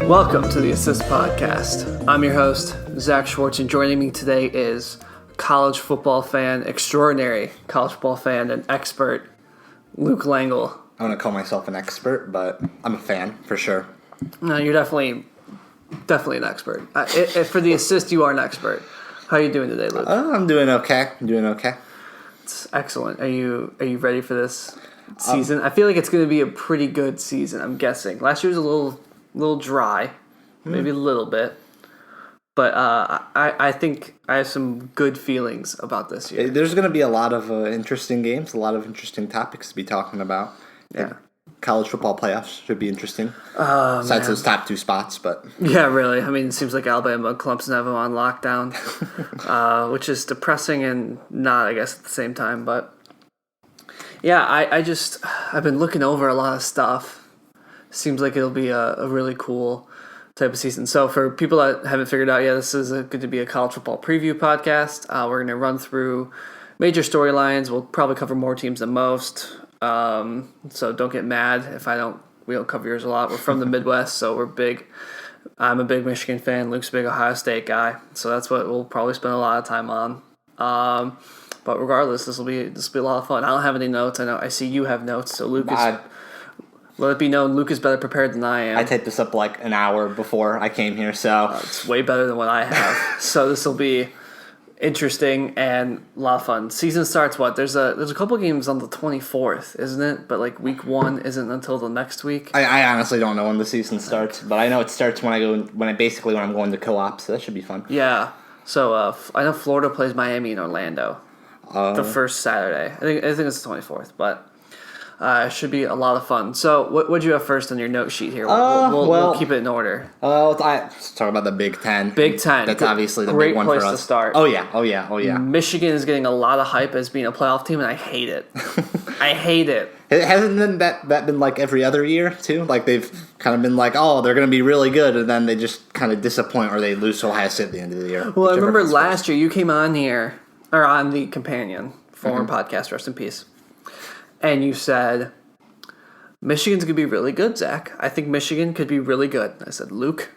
Welcome to the Assist Podcast. I'm your host, Zach Schwartz, and joining me today is college football fan, extraordinary college football fan and expert, Luke Lengel. I want to call myself an expert, but I'm a fan for sure. No, you're definitely an expert. For the Assist, you are an expert. How are you doing today, Luke? I'm doing okay. It's excellent. Are you ready for this season? I feel like it's going to be a pretty good season, I'm guessing. Last year was a little dry, maybe a little bit. But I think I have some good feelings about this year. There's going to be a lot of interesting games, a lot of interesting topics to be talking about. Yeah. College football playoffs should be interesting. Besides those top two spots, but... Yeah, really. I mean, it seems like Alabama and Clemson have them on lockdown, which is depressing and not, I guess, at the same time. But, yeah, I've been looking over a lot of stuff. Seems like it'll be a really cool type of season. So for people that haven't figured out yet, this is going to be a college football preview podcast. We're going to run through major storylines. We'll probably cover more teams than most. So don't get mad if we don't cover yours a lot. We're from the Midwest, so we're big. I'm a big Michigan fan. Luke's a big Ohio State guy. So that's what we'll probably spend a lot of time on. But regardless, this will be a lot of fun. I don't have any notes. I see you have notes. So Luke let it be known, Luke is better prepared than I am. I typed this up like an hour before I came here, so... it's way better than what I have. So this will be interesting and a lot of fun. Season starts what? There's a couple games on the 24th, isn't it? But like week 1 isn't until the next week. I honestly don't know when the season starts, but I know it starts when I'm going to co-op, so that should be fun. Yeah. So I know Florida plays Miami in Orlando the first Saturday. I think it's the 24th, but... it should be a lot of fun. So, what do you have first on your note sheet here? We'll keep it in order. Let's talk about the Big Ten. Big Ten. That's obviously the big one for us. Great place to start. Oh yeah. Michigan is getting a lot of hype as being a playoff team, and I hate it. I hate it. Hasn't that been like every other year, too? Like, they've kind of been like, oh, they're going to be really good, and then they just kind of disappoint, or they lose to Ohio State at the end of the year. Well, I remember last year you came on here, or on the Companion, former podcast, rest in peace, and you said... Michigan's going to be really good, Zach. I think Michigan could be really good. I said, Luke,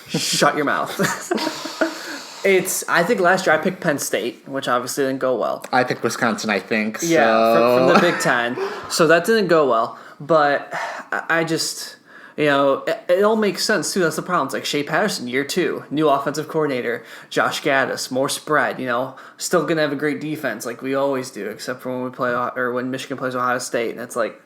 shut your mouth. I think last year I picked Penn State, which obviously didn't go well. I picked Wisconsin, I think. So. Yeah, from the Big Ten. So that didn't go well. But I just, it all makes sense, too. That's the problem. It's like Shea Patterson, year 2, new offensive coordinator, Josh Gaddis, more spread, still going to have a great defense like we always do, except for when Michigan plays Ohio State. And it's like,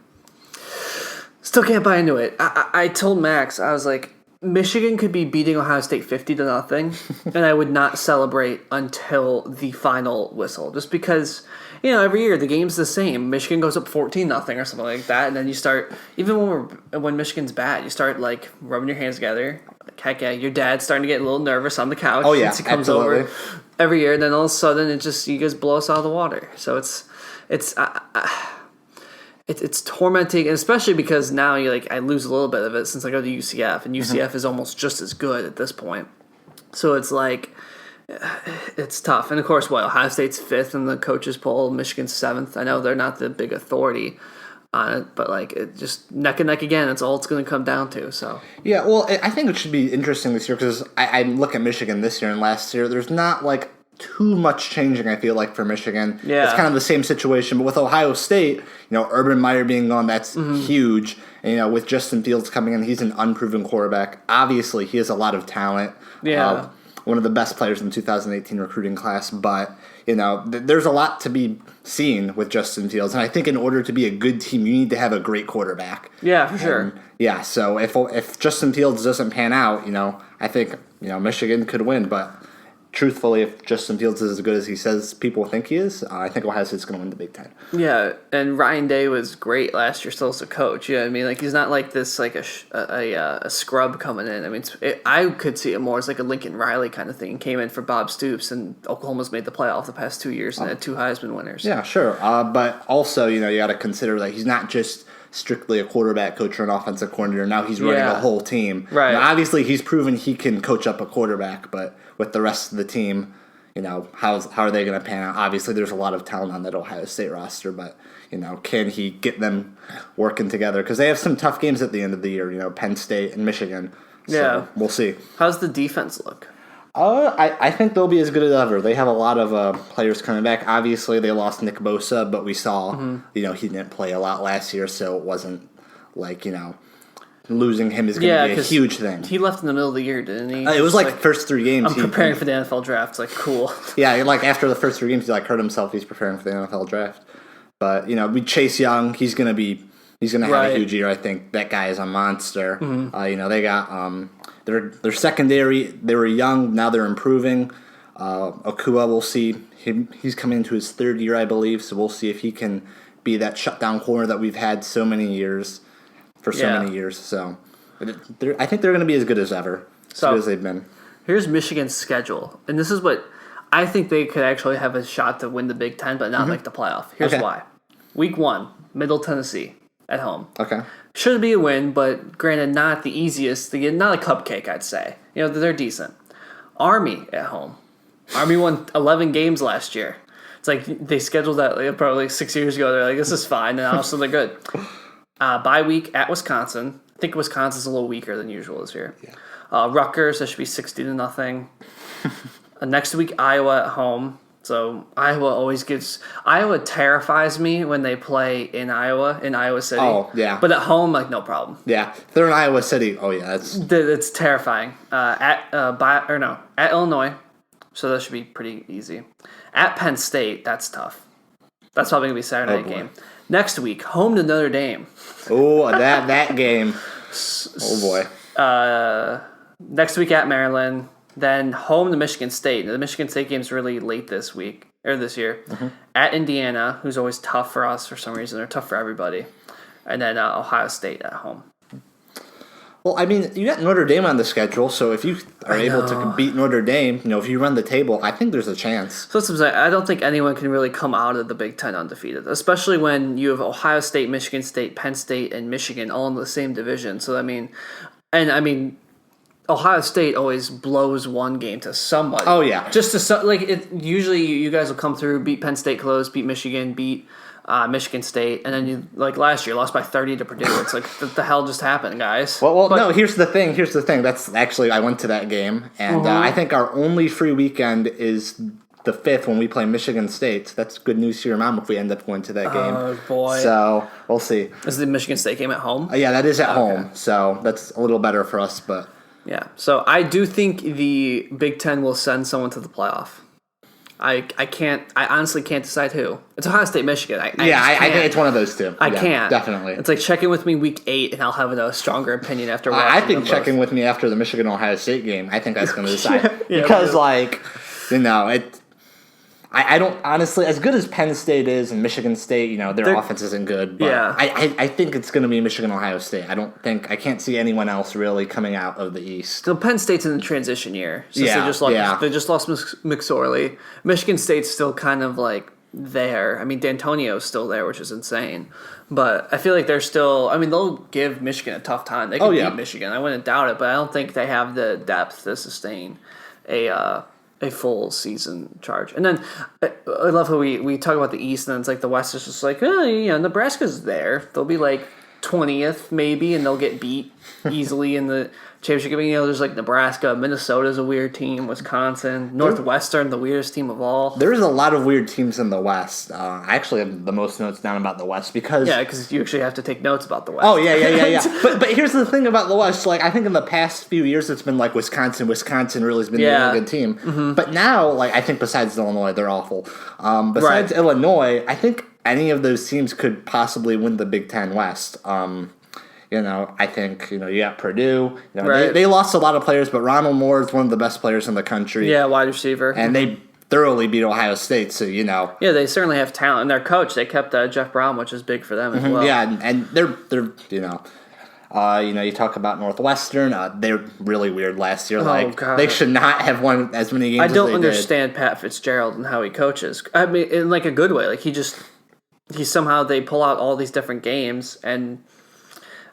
still can't buy into it. I told Max, I was like, Michigan could be beating Ohio State 50-0, and I would not celebrate until the final whistle. Just because, every year the game's the same. Michigan goes up 14-0 or something like that, and then you start, even when Michigan's bad, you start like rubbing your hands together. Like, heck yeah, your dad's starting to get a little nervous on the couch. Oh yeah, he comes absolutely. over every year, and then all of a sudden you guys blow us out of the water. So it's tormenting, and especially because now I lose a little bit of it since I go to UCF, and UCF is almost just as good at this point. So it's like it's tough. And of course, Ohio State's 5th in the coaches poll, Michigan's 7th. I know they're not the big authority on it, but it just neck and neck again. That's all it's going to come down to. So yeah, well, I think it should be interesting this year because I look at Michigan this year and last year. There's not too much changing, I feel like, for Michigan. Yeah. It's kind of the same situation, but with Ohio State, Urban Meyer being gone, that's huge. And, with Justin Fields coming in, he's an unproven quarterback. Obviously, he has a lot of talent. Yeah. One of the best players in the 2018 recruiting class, but, there's a lot to be seen with Justin Fields. And I think in order to be a good team, you need to have a great quarterback. Yeah, for sure. Yeah, so if Justin Fields doesn't pan out, I think, Michigan could win, but... Truthfully, if Justin Fields is as good as he says people think he is, I think Ohio State's going to win the Big Ten. Yeah, and Ryan Day was great last year still as a coach. I mean? He's not like this, a scrub coming in. I mean, I could see it more as like a Lincoln Riley kind of thing. He came in for Bob Stoops, and Oklahoma's made the playoff the past 2 years and had 2 Heisman winners. Yeah, sure. But also, you got to consider that he's not just strictly a quarterback coach or an offensive coordinator. Now he's running a whole team. Right. Now, obviously, he's proven he can coach up a quarterback, but with the rest of the team, how are they going to pan out? Obviously, there's a lot of talent on that Ohio State roster, but can he get them working together? Because they have some tough games at the end of the year. Penn State and Michigan. So we'll see. How's the defense look? I think they'll be as good as ever. They have a lot of players coming back. Obviously, they lost Nick Bosa, but we saw, he didn't play a lot last year, so it wasn't like, losing him is going to be a huge thing. He left in the middle of the year, didn't he? It was like first 3 games. I'm preparing for the NFL draft. It's like, cool. Yeah, like after the first 3 games, he hurt himself. He's preparing for the NFL draft. But, we Chase Young, he's going to have a huge year, I think. That guy is a monster. They got their secondary, they were young, now they're improving. Okua, we'll see. He's coming into his 3rd year, I believe, so we'll see if he can be that shutdown corner that we've had so many years. So I think they're going to be as good as ever, as good as they've been. Here's Michigan's schedule, and this is what I think they could actually have a shot to win the Big Ten, but not make the playoff. Here's why. Week 1, Middle Tennessee at home. Okay. Should be a win, but granted, not the easiest. Not a cupcake, I'd say. They're decent. Army at home. Army won 11 games last year. It's like they scheduled that probably 6 years ago. They're like, this is fine, and also they're good. Bye week at Wisconsin. I think Wisconsin's a little weaker than usual this year. Yeah. Rutgers, that should be 60-0. Next week, Iowa at home. So Iowa terrifies me when they play in Iowa City. Oh, yeah. But at home, no problem. Yeah. If they're in Iowa City, oh, yeah. It's terrifying. At Illinois, so that should be pretty easy. At Penn State, that's tough. That's probably going to be a Saturday night game. Next week, home to Notre Dame. Oh, that game. Oh, boy. Next week at Maryland. Then home to Michigan State. The Michigan State game's really late this year. At Indiana, who's always tough for us for some reason. They're tough for everybody. And then Ohio State at home. Well, you got Notre Dame on the schedule, so if you are able to beat Notre Dame, if you run the table, I think there's a chance. So I don't think anyone can really come out of the Big Ten undefeated, especially when you have Ohio State, Michigan State, Penn State, and Michigan all in the same division. So, Ohio State always blows one game to somebody. Oh, yeah. Just to usually you guys will come through, beat Penn State close, beat Michigan, beat Michigan State, and then you last year lost by 30 to Purdue. It's like what the hell just happened, guys? No. Here's the thing. That's actually I went to that game, and I think our only free weekend is the 5th when we play Michigan State. That's good news to your mom if we end up going to that game. Oh boy! So we'll see. Is the Michigan State game at home? Yeah, that is at home. So that's a little better for us, but. Yeah, so I do think the Big Ten will send someone to the playoff. I honestly can't decide who. It's Ohio State, Michigan. I think it's one of those two. I can't. Definitely. It's like check in with me week 8 and I'll have a stronger opinion after watching I think check in with me after the Michigan-Ohio State game. I think that's going to decide. Because, I don't, honestly, as good as Penn State is and Michigan State, their offense isn't good. But I think it's going to be Michigan-Ohio State. I can't see anyone else really coming out of the East. So Penn State's in the transition year. Since they just lost McSorley. Michigan State's still kind of there. D'Antonio's still there, which is insane. But I feel like they're still, they'll give Michigan a tough time. They can beat Michigan. I wouldn't doubt it, but I don't think they have the depth to sustain a full season charge. And then I love how we talk about the East, and then it's like the West is just Nebraska's there. They'll be 20th maybe, and they'll get beat easily in the championship game. There's Nebraska, Minnesota's a weird team, Wisconsin, Northwestern, the weirdest team of all. There's a lot of weird teams in the West. I actually have the most notes down about the West because you actually have to take notes about the West. Oh yeah. but here's the thing about the West. I think in the past few years it's been Wisconsin. Wisconsin really has been a really good team. Mm-hmm. But now, I think besides Illinois, they're awful. Besides Illinois, I think any of those teams could possibly win the Big Ten West. I think, you got Purdue. They lost a lot of players, but Ronald Moore is one of the best players in the country. Yeah, wide receiver. And they thoroughly beat Ohio State, so, Yeah, they certainly have talent. And their coach, they kept Jeff Brown, which is big for them as well. Yeah, and they're you talk about Northwestern. They're really weird last year. They should not have won as many games as they did. I don't understand Pat Fitzgerald and how he coaches. In a good way. They pull out all these different games and...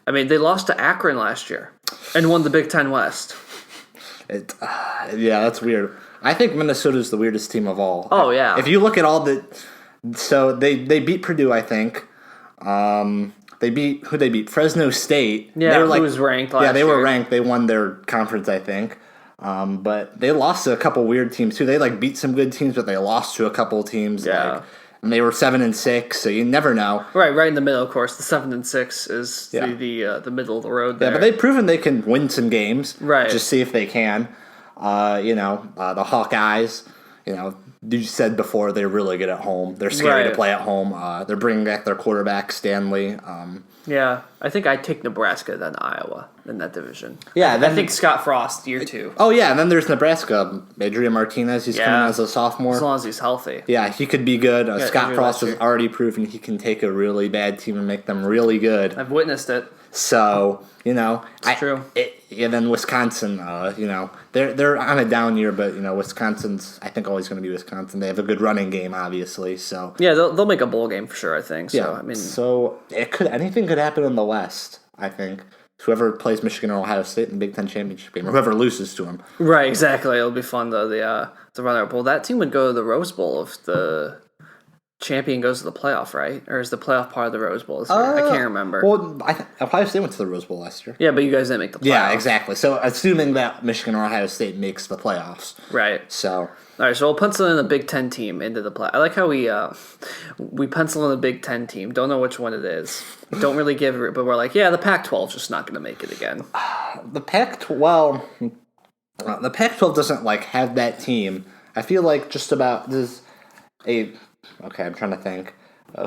they lost to Akron last year and won the Big Ten West. That's weird. I think Minnesota's the weirdest team of all. Oh, yeah. If you look at all the... So they beat Purdue, I think. They beat Fresno State. Yeah, who was ranked last year. Yeah, they were ranked. They won their conference, I think. But they lost to a couple weird teams, too. They, beat some good teams, but they lost to a couple teams. Yeah. And they were 7-6, so you never know. Right in the middle, of course. The 7-6 is the middle of the road there. Yeah, but they've proven they can win some games. Right. Just see if they can. The Hawkeyes, you said before, they're really good at home. They're scary to play at home. They're bringing back their quarterback, Stanley. Yeah, I think I'd take Nebraska than Iowa in that division. Yeah, I think Scott Frost, year 2. Oh, yeah, and then there's Nebraska. Adrian Martinez, he's coming as a sophomore. As long as he's healthy. Yeah, he could be good. Scott Frost has already proven he can take a really bad team and make them really good. I've witnessed it. So, it's true. And then Wisconsin, they're on a down year, but Wisconsin's I think always going to be Wisconsin. They have a good running game, obviously. So yeah, they'll make a bowl game for sure. I think. So, yeah, so anything could happen in the West. I think whoever plays Michigan or Ohio State in the Big Ten championship game, or whoever loses to them. Right, exactly. It'll be fun though. The runner-up bowl. That team would go to the Rose Bowl if the champion goes to the playoff, right? Or is the playoff part of the Rose Bowl this year? I can't remember. Well, Ohio State went to the Rose Bowl last year. Yeah, but you guys didn't make the playoffs. Yeah, exactly. So assuming that Michigan or Ohio State makes the playoffs. Right. So... All right, so we'll pencil in a Big Ten team into the play. I like how we pencil in a Big Ten team. Don't know which one it is. Don't really give it, but we're like, yeah, the Pac-12 is just not going to make it again. The Pac-12 doesn't have that team. I feel like just about okay, I'm trying to think.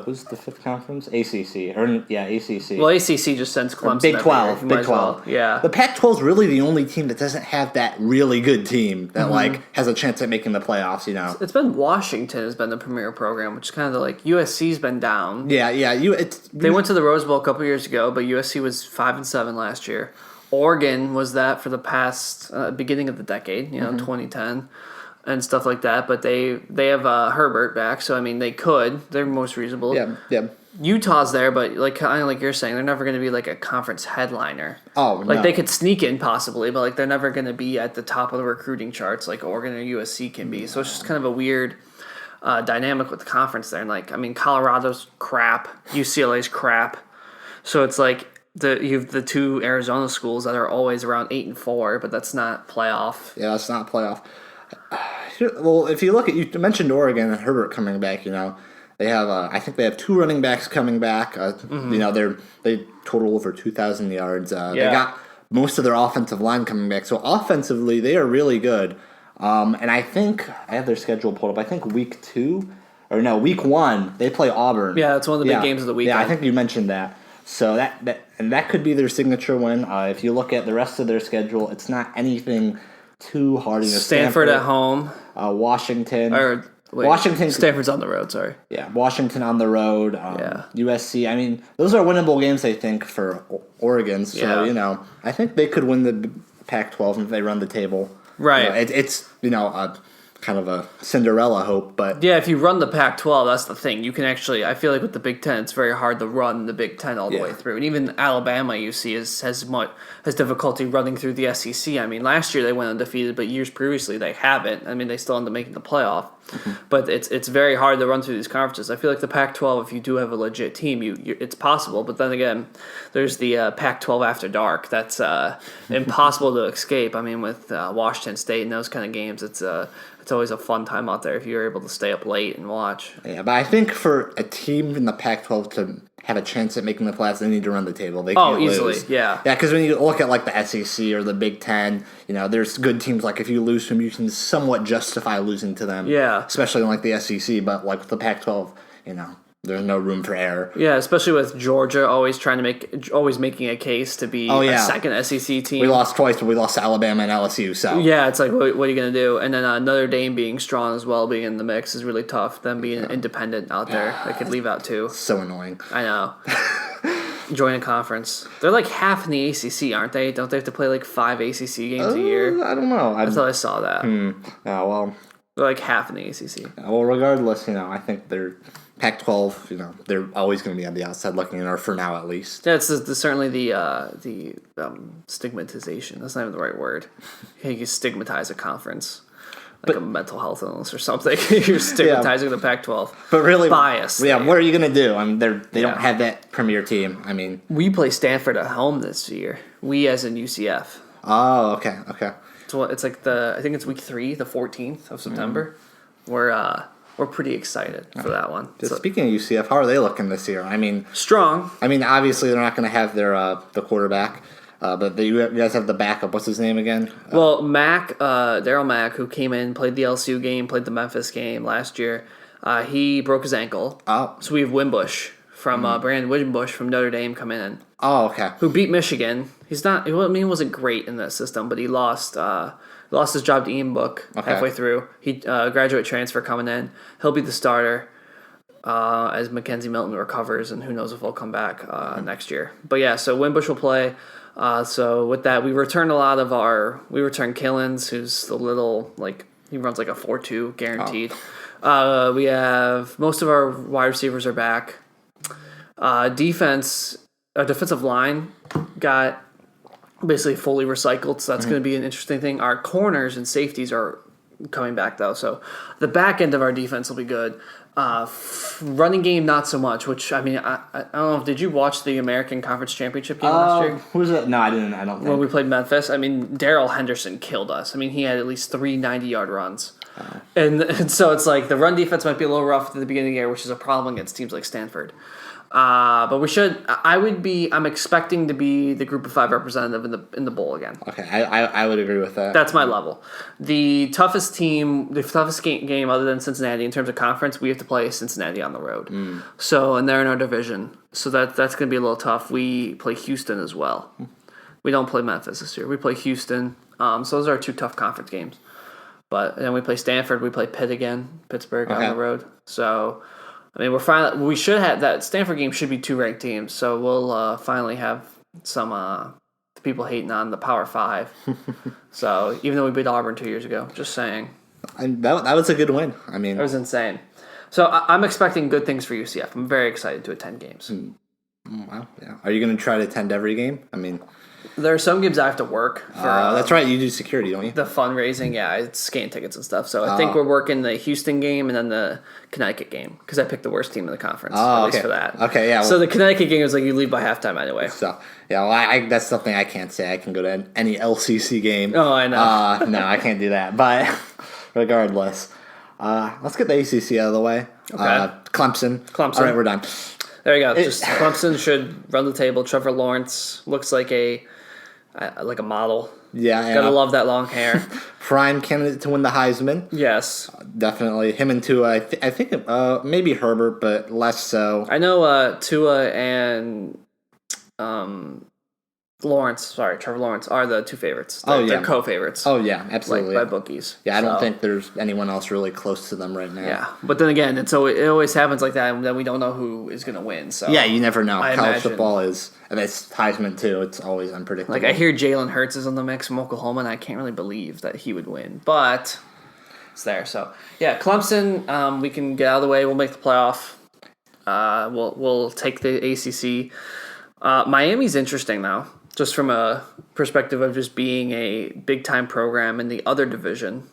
Who's the fifth conference? ACC. ACC. Well, ACC just sends Clemson. Big 12. Big 12. Well. Yeah. The Pac-12 is really the only team that doesn't have that really good team that has a chance at making the playoffs. It's been Washington has been the premier program, which is kind of USC's been down. Yeah. They went to the Rose Bowl a couple years ago, but USC was 5-7 last year. Oregon was that for the past beginning of the decade, 2010. And stuff like that, but they have Herbert back, so they're most reasonable. Yeah. Utah's there, but kind of like you're saying, they're never going to be a conference headliner. Oh, no. They could sneak in possibly, but they're never going to be at the top of the recruiting charts like Oregon or USC can be. So it's just kind of a weird dynamic with the conference there. And Colorado's crap, UCLA's crap, so it's you have the two Arizona schools that are always around 8-4, but that's not playoff. Yeah, that's not playoff. Well, if you look at, you mentioned Oregon and Herbert coming back, they have, I think they have 2 running backs coming back. They total over 2,000 yards. They got most of their offensive line coming back. So offensively, they are really good. And I think, I have their schedule pulled up, I think week 1, they play Auburn. Yeah, it's one of the big games of the weekend. Yeah, I think you mentioned that. So that could be their signature win. If you look at the rest of their schedule, it's not anything too hard. Stanford at home. Washington. Washington. Stanford's on the road, sorry. Yeah, Washington on the road. USC. Those are winnable games, I think, for Oregon. So, I think they could win the Pac-12 if they run the table. Right. It's kind of a Cinderella hope, but yeah, if you run the Pac-12, that's the thing. You can actually, I feel like with the Big Ten, it's very hard to run the Big Ten all the way through. And even Alabama, you see, has difficulty running through the SEC. Last year they went undefeated, but years previously they haven't. They still end up making the playoff. Mm-hmm. But it's very hard to run through these conferences. I feel like the Pac-12, if you do have a legit team, it's possible. But then again, there's the Pac-12 after dark. That's impossible to escape. With Washington State and those kind of games, it's always a fun time out there if you're able to stay up late and watch. Yeah, but I think for a team in the Pac-12 to have a chance at making the playoffs, they need to run the table. They can't easily, lose. Yeah. Yeah, because when you look at the SEC or the Big Ten, there's good teams. If you lose to them, you can somewhat justify losing to them. Yeah. Especially in the SEC, but with the Pac-12, there's no room for error. Yeah, especially with Georgia always making a case to be a second SEC team. We lost twice, but we lost to Alabama and LSU. So yeah, it's what are you going to do? And then Notre Dame being strong as well, being in the mix is really tough. Them being independent out there, they could leave out too. So annoying. I know. Join a conference. They're half in the ACC, aren't they? Don't they have to play 5 ACC games a year? I don't know. I thought I saw that. Yeah, well, they're half in the ACC. Well, regardless, I think they're Pac-12. They're always going to be on the outside looking in, or for now at least. Yeah, it's certainly the stigmatization. That's not even the right word. You stigmatize a conference. a mental health illness or something. You're stigmatizing the Pac-12. But really, bias. Yeah, what are you going to do? I mean, they don't have that premier team. I mean, we play Stanford at home this year. We as in UCF. Oh, okay. So it's like I think it's week 3, the 14th of September. We're pretty excited for that one. Speaking of UCF, how are they looking this year? I mean, strong. I mean, obviously they're not going to have their the quarterback, but you guys have the backup. What's his name again? Well, Daryl Mack, who came in, played the LSU game, played the Memphis game last year. He broke his ankle. Oh, so we have Wimbush from Brandon Wimbush from Notre Dame coming in. Oh, okay. Who beat Michigan? He's not. I mean, he wasn't great in that system, but he lost his job to Ian Book halfway through. He graduate transfer coming in. He'll be the starter as Mackenzie Milton recovers, and who knows if he'll come back next year. But yeah, so Wimbush will play. So with that, we return Killens, who's the little he runs like a 4.2 guaranteed. We have most of our wide receivers are back. Defensive line got basically fully recycled, so that's going to be an interesting thing. Our corners and safeties are coming back, though, so the back end of our defense will be good. Running game, not so much, which, I mean, I don't know. Did you watch the American Conference Championship game last year? Who was it? No, I didn't. I don't think. When we played Memphis, I mean, Darrell Henderson killed us. I mean, he had at least 3 90-yard runs. And so it's like the run defense might be a little rough at the beginning of the year, which is a problem against teams like Stanford. But we should. I'm expecting to be the Group of 5 representative in the bowl again. Okay, I would agree with that. That's my level. The toughest game other than Cincinnati in terms of conference, we have to play Cincinnati on the road. So, and they're in our division, so that's going to be a little tough. We play Houston as well. We don't play Memphis this year. We play Houston. So those are our 2 tough conference games. But then we play Stanford. We play Pittsburgh on the road. So. I mean, we should have that Stanford game should be 2 ranked teams, so we'll finally have some people hating on the Power 5. So even though we beat Auburn 2 years ago, just saying. And that was a good win. I mean, it was insane. So I'm expecting good things for UCF. I'm very excited to attend games. Wow, yeah. Are you going to try to attend every game? I mean, there are some games I have to work for. That's right. You do security, don't you? The fundraising, yeah. It's scan tickets and stuff. So I think we're working the Houston game and then the Connecticut game because I picked the worst team in the conference. At least for that. Okay, yeah. So the Connecticut game is like you leave by halftime anyway. So yeah, well, that's something I can't say. I can go to any LCC game. Oh, I know. No, I can't do that. But regardless, let's get the ACC out of the way. Okay. Clemson. All right, we're done. There you go. Clemson should run the table. Trevor Lawrence looks like a model. Yeah. Gotta love that long hair. Prime candidate to win the Heisman. Yes. Definitely. Him and Tua. I think maybe Herbert, but less so. I know Tua and Trevor Lawrence are the 2 favorites. They're co-favorites. Oh, yeah, absolutely. By bookies. Yeah, I don't think there's anyone else really close to them right now. Yeah, but then again, it always happens like that, and then we don't know who is going to win. So yeah, you never know. College football is, and it's Heisman too, it's always unpredictable. Like, I hear Jalen Hurts is in the mix from Oklahoma, and I can't really believe that he would win, but it's there. So, yeah, Clemson, we can get out of the way. We'll make the playoff. We'll take the ACC. Miami's interesting, though. Just from a perspective of just being a big-time program in the other division.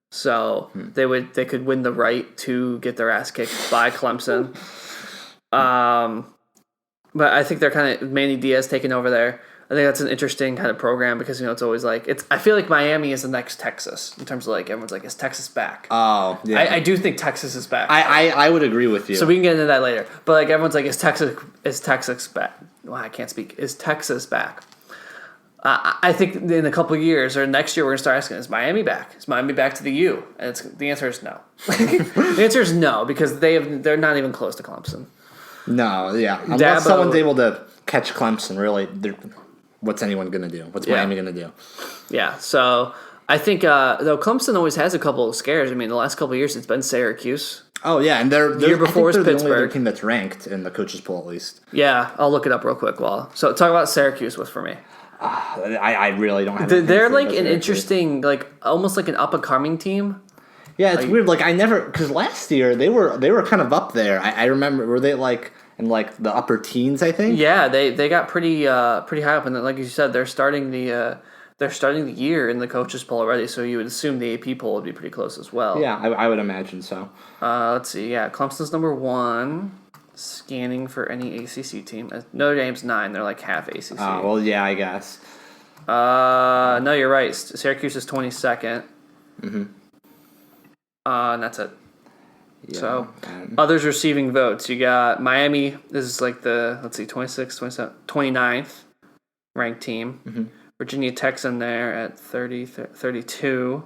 So they could win the right to get their ass kicked by Clemson. But I think they're kind of Manny Diaz taking over there. I think that's an interesting kind of program because, it's always I feel like Miami is the next Texas in terms of everyone's is Texas back? Oh, yeah. I do think Texas is back. I would agree with you. So we can get into that later. But everyone's is Texas back? Well, I can't speak. Is Texas back? I think in a couple of years or next year we're going to start asking, is Miami back? Is Miami back to the U? And the answer is no. The answer is no because they're not even close to Clemson. No, yeah. Unless someone's able to catch Clemson, really, what's anyone going to do? What's Miami going to do? Yeah, so I think, though Clemson always has a couple of scares. I mean, the last couple of years it's been Syracuse. Oh, yeah, and they're the year before is Pittsburgh. The only other team that's ranked in the coaches poll, at least. Yeah, I'll look it up real quick. So talk about Syracuse for me. I really don't have. They're an interesting, almost like an up and coming team. Yeah, it's weird. Because last year they were kind of up there. I remember, were they in the upper teens? I think. Yeah, they got pretty high up, and like you said, they're starting the they're starting the year in the coaches poll already, so you would assume the AP poll would be pretty close as well. Yeah, I would imagine so. Let's see. Yeah, Clemson's number 1. Scanning for any ACC team. Notre Dame's 9. They're like half ACC. Oh, well, yeah, I guess. No, you're right. Syracuse is 22nd. Mm-hmm. And that's it. Yeah, so, others receiving votes. You got Miami. This is like the, 26th, 27th, 29th ranked team. Mm-hmm. Virginia Tech's in there at 32.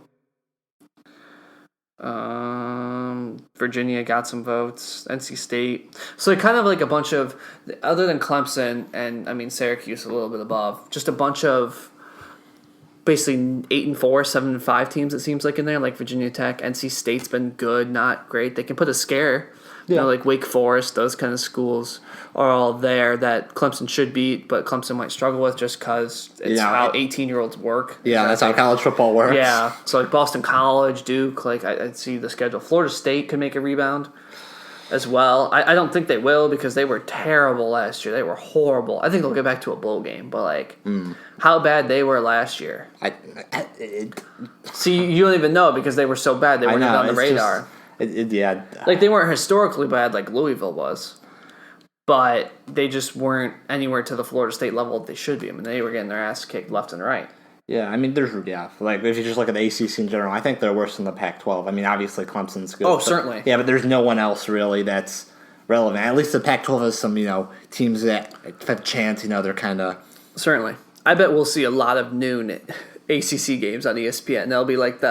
Virginia got some votes. NC State. So kind of like a bunch of, other than Clemson and, I mean, Syracuse a little bit above, just a bunch of basically 8-4, 7-5 teams, it seems like, in there, like Virginia Tech. NC State's been good, not great. They can put a scare. You know, like Wake Forest, those kind of schools are all there that Clemson should beat, but Clemson might struggle with just because it's how 18-year-olds work. Yeah, that's how college football works. Yeah, so like Boston College, Duke, like I see the schedule. Florida State could make a rebound as well. I don't think they will because they were terrible last year. They were horrible. I think they'll get back to a bowl game, but like how bad they were last year. See, you don't even know because they were so bad. They weren't even on the radar. Like they weren't historically bad like Louisville was, but they just weren't anywhere to the Florida State level that they should be. I mean, they were getting their ass kicked left and right. Yeah, I mean, like if you just look at the ACC in general, I think they're worse than the Pac-12. I mean, obviously Clemson's good. Oh, certainly. Yeah, but there's no one else really that's relevant. At least the Pac-12 has some, teams that have a chance. They're kind of certainly. I bet we'll see a lot of noon ACC games on ESPN. They'll be like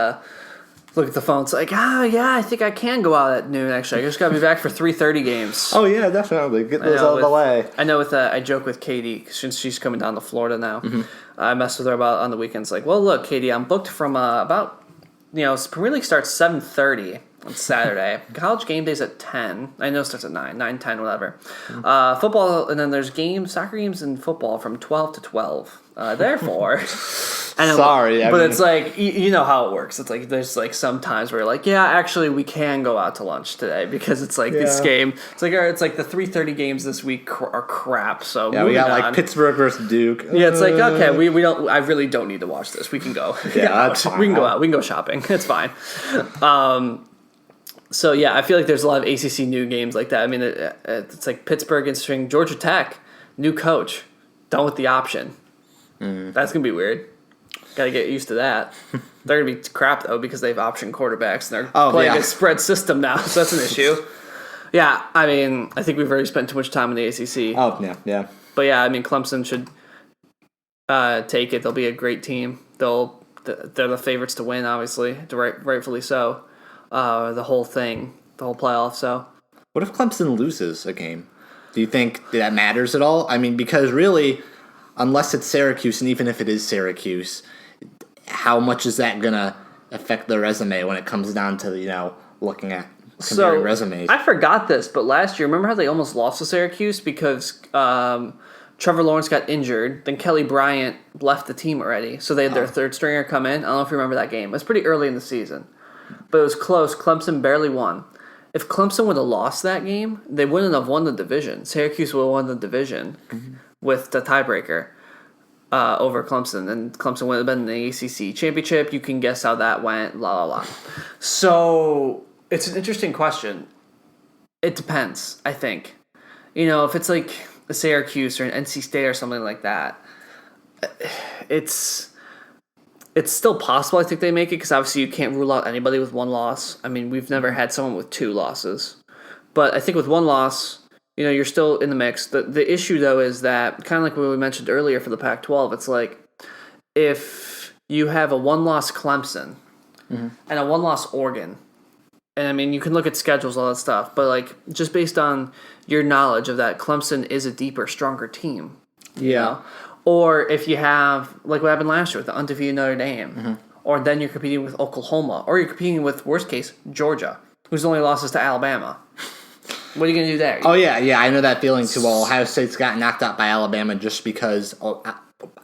look at the phone. It's like, yeah, I think I can go out at noon, actually. I just got to be back for 3:30 games. Oh, yeah, definitely. Get those out of the way. I know I joke with Katie, since she's coming down to Florida now. Mm-hmm. I mess with her about on the weekends. Like, well, look, Katie, I'm booked from about, Premier League starts 7:30 on Saturday. College game day's at 10. I know it starts at 9, 10, whatever. Mm-hmm. Football, and then there's soccer games and football from 12 to 12. Therefore, it's like you know how it works. It's like there's like some times where you're like, yeah, actually we can go out to lunch today because it's like this game. It's like the 3:30 games this week are crap. So yeah, we got like Pittsburgh versus Duke. Yeah, it's like okay, we don't. I really don't need to watch this. We can go. Yeah, that's fine. We can go out. We can go shopping. It's fine. So yeah, I feel like there's a lot of ACC new games like that. I mean, it's like Pittsburgh interesting. Georgia Tech, new coach, done with the option. That's going to be weird. Got to get used to that. They're going to be crap, though, because they have option quarterbacks, and they're playing a spread system now, so that's an issue. Yeah, I mean, I think we've already spent too much time in the ACC. Oh, yeah. But yeah, I mean, Clemson should take it. They'll be a great team. They're the favorites to win, obviously, rightfully so. The whole playoff, so. What if Clemson loses a game? Do you think that matters at all? I mean, because really, unless it's Syracuse, and even if it is Syracuse, how much is that going to affect their resume when it comes down to, looking at comparing resumes? I forgot this, but last year, remember how they almost lost to Syracuse because Trevor Lawrence got injured, then Kelly Bryant left the team already, so they had their third stringer come in. I don't know if you remember that game. It was pretty early in the season, but it was close. Clemson barely won. If Clemson would have lost that game, they wouldn't have won the division. Syracuse would have won the division with the tiebreaker over Clemson, and Clemson would have been in the ACC championship. You can guess how that went, la, la, la. So it's an interesting question. It depends, I think. If it's like a Syracuse or an NC State or something like that, it's still possible. I think they make it because obviously you can't rule out anybody with one loss. I mean, we've never had someone with 2 losses. But I think with one loss, you're still in the mix. The issue, though, is that, kind of like what we mentioned earlier for the Pac-12, it's like if you have a one-loss Clemson and a one-loss Oregon, and I mean, you can look at schedules, all that stuff, but like just based on your knowledge of that, Clemson is a deeper, stronger team. Yeah. Or if you have, like what happened last year with the undefeated Notre Dame, or then you're competing with Oklahoma, or you're competing with, worst case, Georgia, whose only losses to Alabama. What are you going to do there? Oh, yeah, I know that feeling too. Well, Ohio State's got knocked out by Alabama just because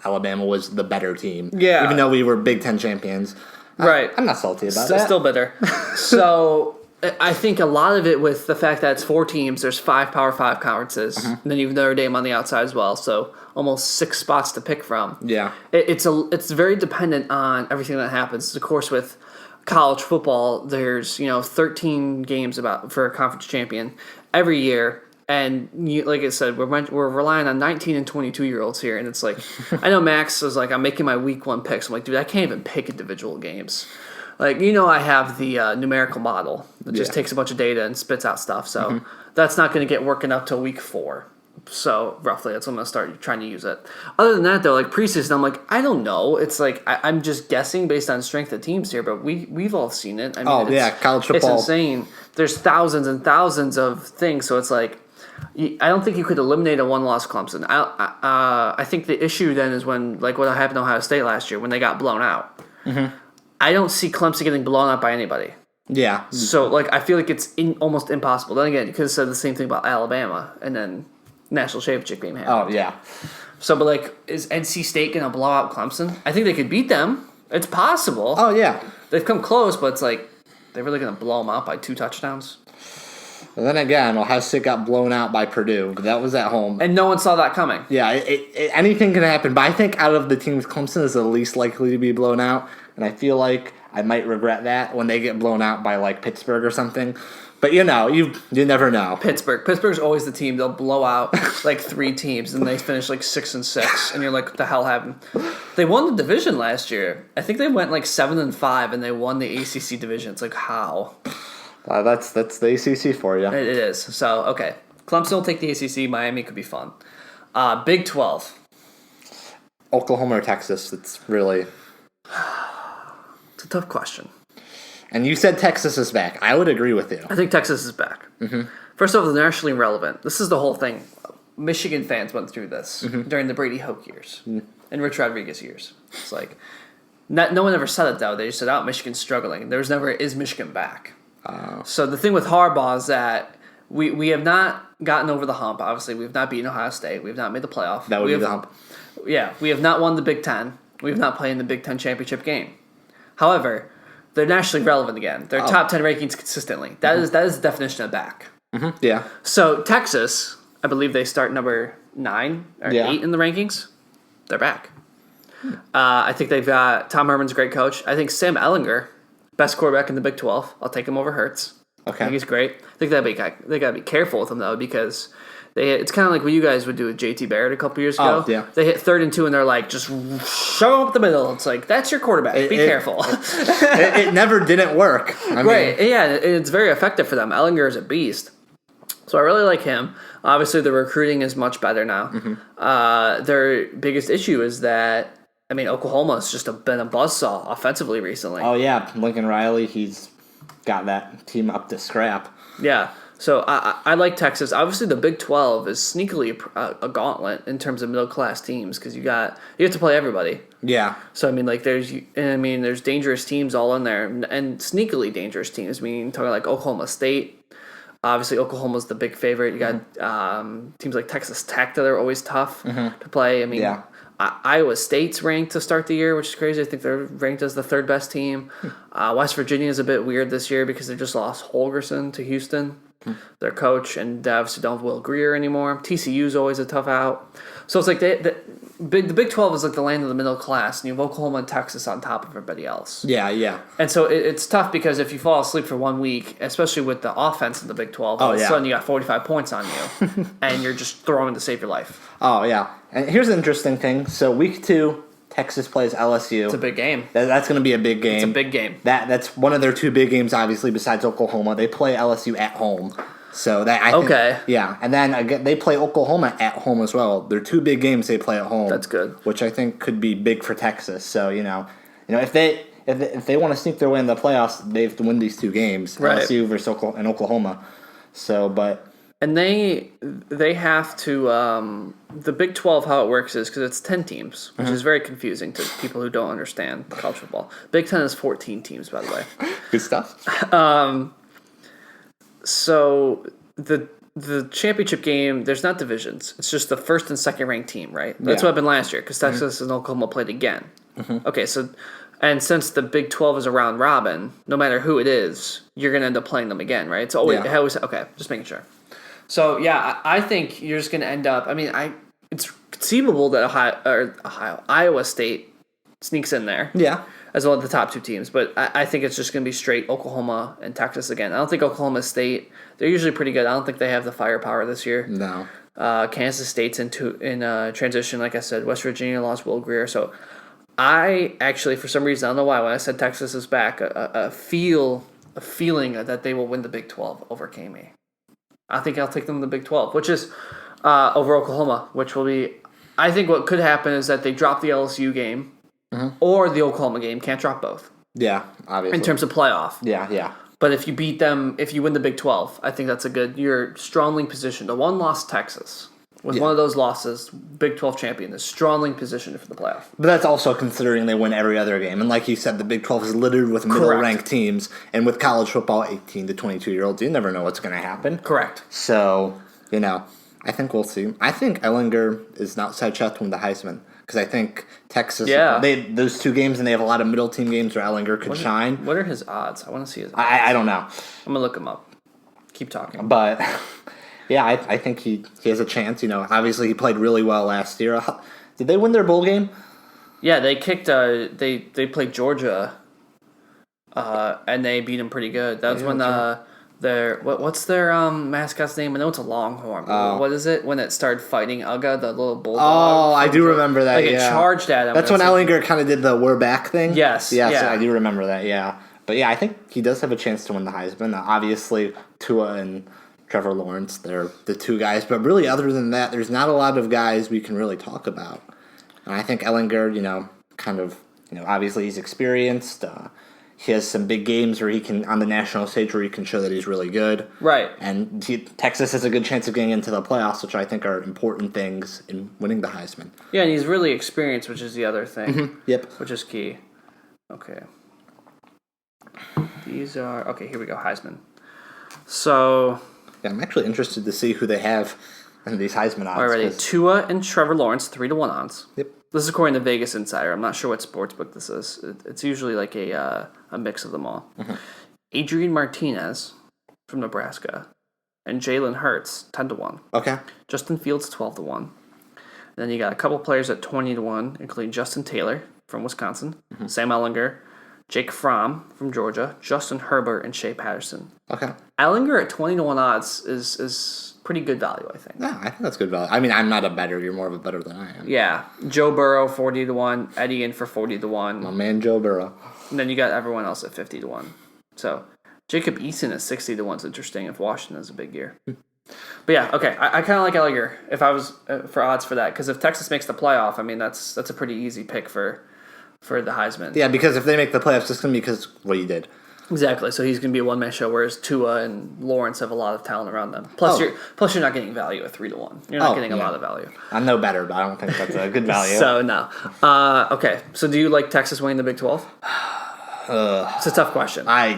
Alabama was the better team. Yeah. Even though we were Big Ten champions. Right. I'm not salty about that. Still bitter. So, I think a lot of it with the fact that it's 4 teams, there's 5 Power 5 conferences, and then you have Notre Dame on the outside as well, so almost 6 spots to pick from. Yeah. It's very dependent on everything that happens. Of course, with college football, there's 13 games for a conference champion every year, and like I said, we're relying on 19 and 22-year-olds here, and it's like I know Max was like, I'm making my week 1 picks. I'm like, dude, I can't even pick individual games. Like, I have the numerical model that just takes a bunch of data and spits out stuff. So that's not going to get working up till week 4. So roughly, that's when I'm going to start trying to use it. Other than that, though, like preseason, I'm like, I don't know. It's like I'm just guessing based on strength of teams here, but we've all seen it. I mean, college football. It's insane. There's thousands and thousands of things. So it's like, I don't think you could eliminate a 1-loss Clemson. I think the issue then is when, like what happened to Ohio State last year when they got blown out. I don't see Clemson getting blown out by anybody. Yeah. So, like, I feel like it's almost impossible. Then again, you could have said the same thing about Alabama and then national championship game happened. Oh, yeah. So, but, like, is NC State going to blow out Clemson? I think they could beat them. It's possible. Oh, yeah. They've come close, but it's like, they're really going to blow them out by 2 touchdowns? And then again, Ohio State got blown out by Purdue, but that was at home. And no one saw that coming. Yeah, anything can happen. But I think out of the teams, Clemson is the least likely to be blown out. And I feel like I might regret that when they get blown out by, like, Pittsburgh or something. But, you never know. Pittsburgh's always the team. They'll blow out, like, 3 teams, and they finish, like, 6-6. And you're like, what the hell happened? They won the division last year. I think they went, like, 7-5, and they won the ACC division. It's like, how? That's the ACC for you. It is. So, okay. Clemson will take the ACC. Miami could be fun. Big 12. Oklahoma or Texas? It's really... It's a tough question. And you said Texas is back. I would agree with you. I think Texas is back. First off, they're nationally relevant. This is the whole thing. Michigan fans went through this during the Brady Hoke years and Rich Rodriguez years. It's like, no one ever said it, though. They just said, Michigan's struggling. There was never, is Michigan back? So the thing with Harbaugh is that we have not gotten over the hump. Obviously, we have not beaten Ohio State. We have not made the playoff. That would be the hump. Yeah, we have not won the Big Ten. We have not played in the Big Ten championship game. However, they're nationally relevant again. They're top 10 rankings consistently. That is the definition of back. Yeah. So Texas, I believe they start number 9 or 8 in the rankings. They're back. I think they've got Tom Herman's a great coach. I think Sam Ehlinger, best quarterback in the Big 12. I'll take him over Hurts. Okay. I think he's great. I think they got to be careful with him though, because it's kind of like what you guys would do with JT Barrett a couple years ago. Yeah. They hit 3rd and 2 and they're like, just shove him up the middle. It's like, that's your quarterback. Be careful. It never didn't work. It's very effective for them. Ehlinger is a beast. So I really like him. Obviously, the recruiting is much better now. Their biggest issue is that, Oklahoma's just been a buzzsaw offensively recently. Oh, yeah. Lincoln Riley, he's got that team up to scrap. Yeah. So I like Texas. Obviously, the Big 12 is sneakily a gauntlet in terms of middle-class teams because you have to play everybody. Yeah. So, there's dangerous teams all in there and sneakily dangerous teams. Talking like Oklahoma State. Obviously, Oklahoma's the big favorite. You got teams like Texas Tech that are always tough to play. Iowa State's ranked to start the year, which is crazy. I think they're ranked as the 3rd best team. West Virginia is a bit weird this year because they just lost Holgerson to Houston, their coach, and obviously don't have Will Greer anymore. TCU's always a tough out. So it's like the Big 12 is like the land of the middle class, and you have Oklahoma and Texas on top of everybody else. Yeah. And so it's tough because if you fall asleep for 1 week, especially with the offense in the Big 12, all of a sudden you got 45 points on you, and you're just throwing to save your life. Oh, yeah. And here's an interesting thing. So week 2, Texas plays LSU. It's a big game. That's going to be a big game. It's a big game. That's one of their 2 big games, obviously, besides Oklahoma. They play LSU at home. So I think, yeah. And then again, they play Oklahoma at home as well. They're 2 big games they play at home. That's good. Which I think could be big for Texas. So, if they want to sneak their way in the playoffs, they have to win these 2 games. Right. LSU versus Oklahoma. So, but... And they have to the Big 12, how it works is because it's 10 teams, which is very confusing to people who don't understand college football. Big 10 is 14 teams, by the way. Good stuff. So the championship game, there's not divisions. It's just the 1st and 2nd ranked team, right? That's what happened last year because Texas and Oklahoma played again. Okay, so And since the Big 12 is a round robin, no matter who it is, you're going to end up playing them again, right? It's always, okay, just making sure. So, yeah, I think you're just going to end up, it's conceivable that Iowa State sneaks in there. Yeah. As well as the top two teams. But I think it's just going to be straight Oklahoma and Texas again. I don't think Oklahoma State, they're usually pretty good. I don't think they have the firepower this year. No. Kansas State's in transition, like I said. West Virginia lost Will Grier. So I actually, for some reason, I don't know why, when I said Texas is back, a feeling that they will win the Big 12 overcame me. I think I'll take them in the Big 12, which is over Oklahoma, which will be, I think what could happen is that they drop the LSU game or the Oklahoma game. Can't drop both. Yeah, obviously. In terms of playoff. Yeah. But if you beat them, if you win the Big 12, I think that's you're strongly positioned. The one-loss Texas. With one of those losses, Big 12 champion is strongly positioned for the playoff. But that's also considering they win every other game. And like you said, the Big 12 is littered with middle-ranked teams. And with college football, 18 to 22-year-olds, you never know what's going to happen. Correct. So, I think we'll see. I think Ehlinger is an outside shot to win the Heisman. Because I think Texas, those two games, and they have a lot of middle team games where Ehlinger could shine. What are his odds? I want to see his odds. I don't know. I'm going to look him up. Keep talking. But, yeah, I think he has a chance. Obviously he played really well last year. Did they win their bowl game? Yeah, they kicked, they played Georgia, and they beat them pretty good. That was when what's their mascot's name? I know it's a longhorn. What is it? When it started fighting Uga, the little bulldog. Oh, I do remember that. It charged at him. That's when Ehlinger kind of did the "we're back" thing. Yes. Yeah. I do remember that. Yeah, but yeah, I think he does have a chance to win the Heisman. Obviously, Tua and Trevor Lawrence, they're the two guys. But really, other than that, there's not a lot of guys we can really talk about. And I think Ehlinger, obviously he's experienced. He has some big games where he can, on the national stage, where he can show that he's really good. Right. And Texas has a good chance of getting into the playoffs, which I think are important things in winning the Heisman. Yeah, and he's really experienced, which is the other thing. Mm-hmm. Yep. Which is key. Okay. Here we go, Heisman. So. Yeah, I'm actually interested to see who they have in these Heisman odds. Alrighty, Tua and Trevor Lawrence, 3-1 odds. Yep. This is according to Vegas Insider. I'm not sure what sportsbook this is. It's usually like a mix of them all. Mm-hmm. Adrian Martinez from Nebraska and Jalen Hurts, 10-1. Okay. Justin Fields, 12-1. Then you got a couple players at 20-1, including Justin Taylor from Wisconsin, Sam Ehlinger, Jake Fromm from Georgia, Justin Herbert, and Shea Patterson. Okay. Ehlinger at 20-1 odds is pretty good value, I think. Yeah, I think that's good value. I mean, I'm not a bettor. You're more of a bettor than I am. Yeah. Joe Burrow, 40-1. Eddie in for 40-1. My man, Joe Burrow. And then you got everyone else at 50-1. So, Jacob Eason at 60-1 is interesting if Washington has a big year. But yeah, okay. I kind of like Ehlinger if I was for odds for that. Because if Texas makes the playoff, that's a pretty easy pick for the Heisman. Yeah, because if they make the playoffs, it's going to be because what you did. Exactly. So he's going to be a one-man show, whereas Tua and Lawrence have a lot of talent around them. Plus, you're not getting value at 3-1. You're not getting a lot of value. I'm no better, but I don't think that's a good value. So no. Okay. So do you like Texas winning the Big 12? It's a tough question. I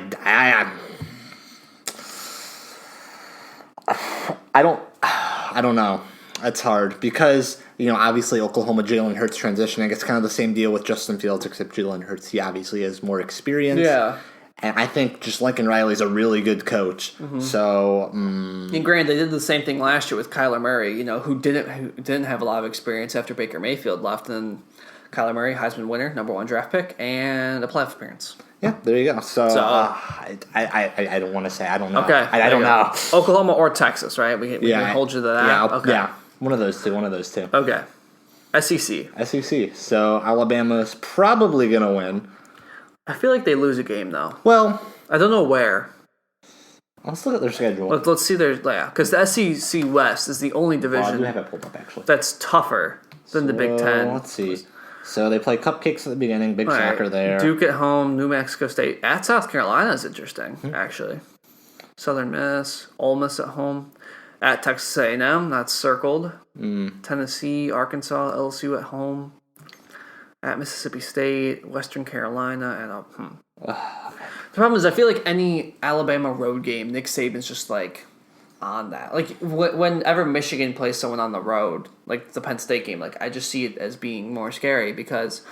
don't know. It's hard because, obviously Oklahoma, Jalen Hurts transitioning. It's kind of the same deal with Justin Fields, except Jalen Hurts, he obviously has more experience. Yeah. And I think just Lincoln Riley's a really good coach. Mm-hmm. So, and granted, they did the same thing last year with Kyler Murray, who didn't have a lot of experience after Baker Mayfield left, and Kyler Murray, Heisman winner, number 1 draft pick, and a playoff appearance. Yeah, there you go. So I don't want to say. I don't know. Okay. I don't know. Oklahoma or Texas, right? We can hold you to that. Yeah. Okay. Yeah. One of those two. Okay. SEC. So Alabama's probably going to win. I feel like they lose a game, though. Well, I don't know where. Let's look at their schedule. Let's see their... Yeah, because the SEC West is the only division... I do have it pulled up, actually. ...that's tougher than the Big Ten. Let's see. So they play cupcakes at the beginning, big shocker there. Duke at home, New Mexico State. At South Carolina is interesting, actually. Southern Miss, Ole Miss at home. At Texas A&M, that's circled. Tennessee, Arkansas, LSU at home. At Mississippi State, Western Carolina, and The problem is I feel like any Alabama road game, Nick Saban's just like on that. Like whenever Michigan plays someone on the road, like the Penn State game, like I just see it as being more scary because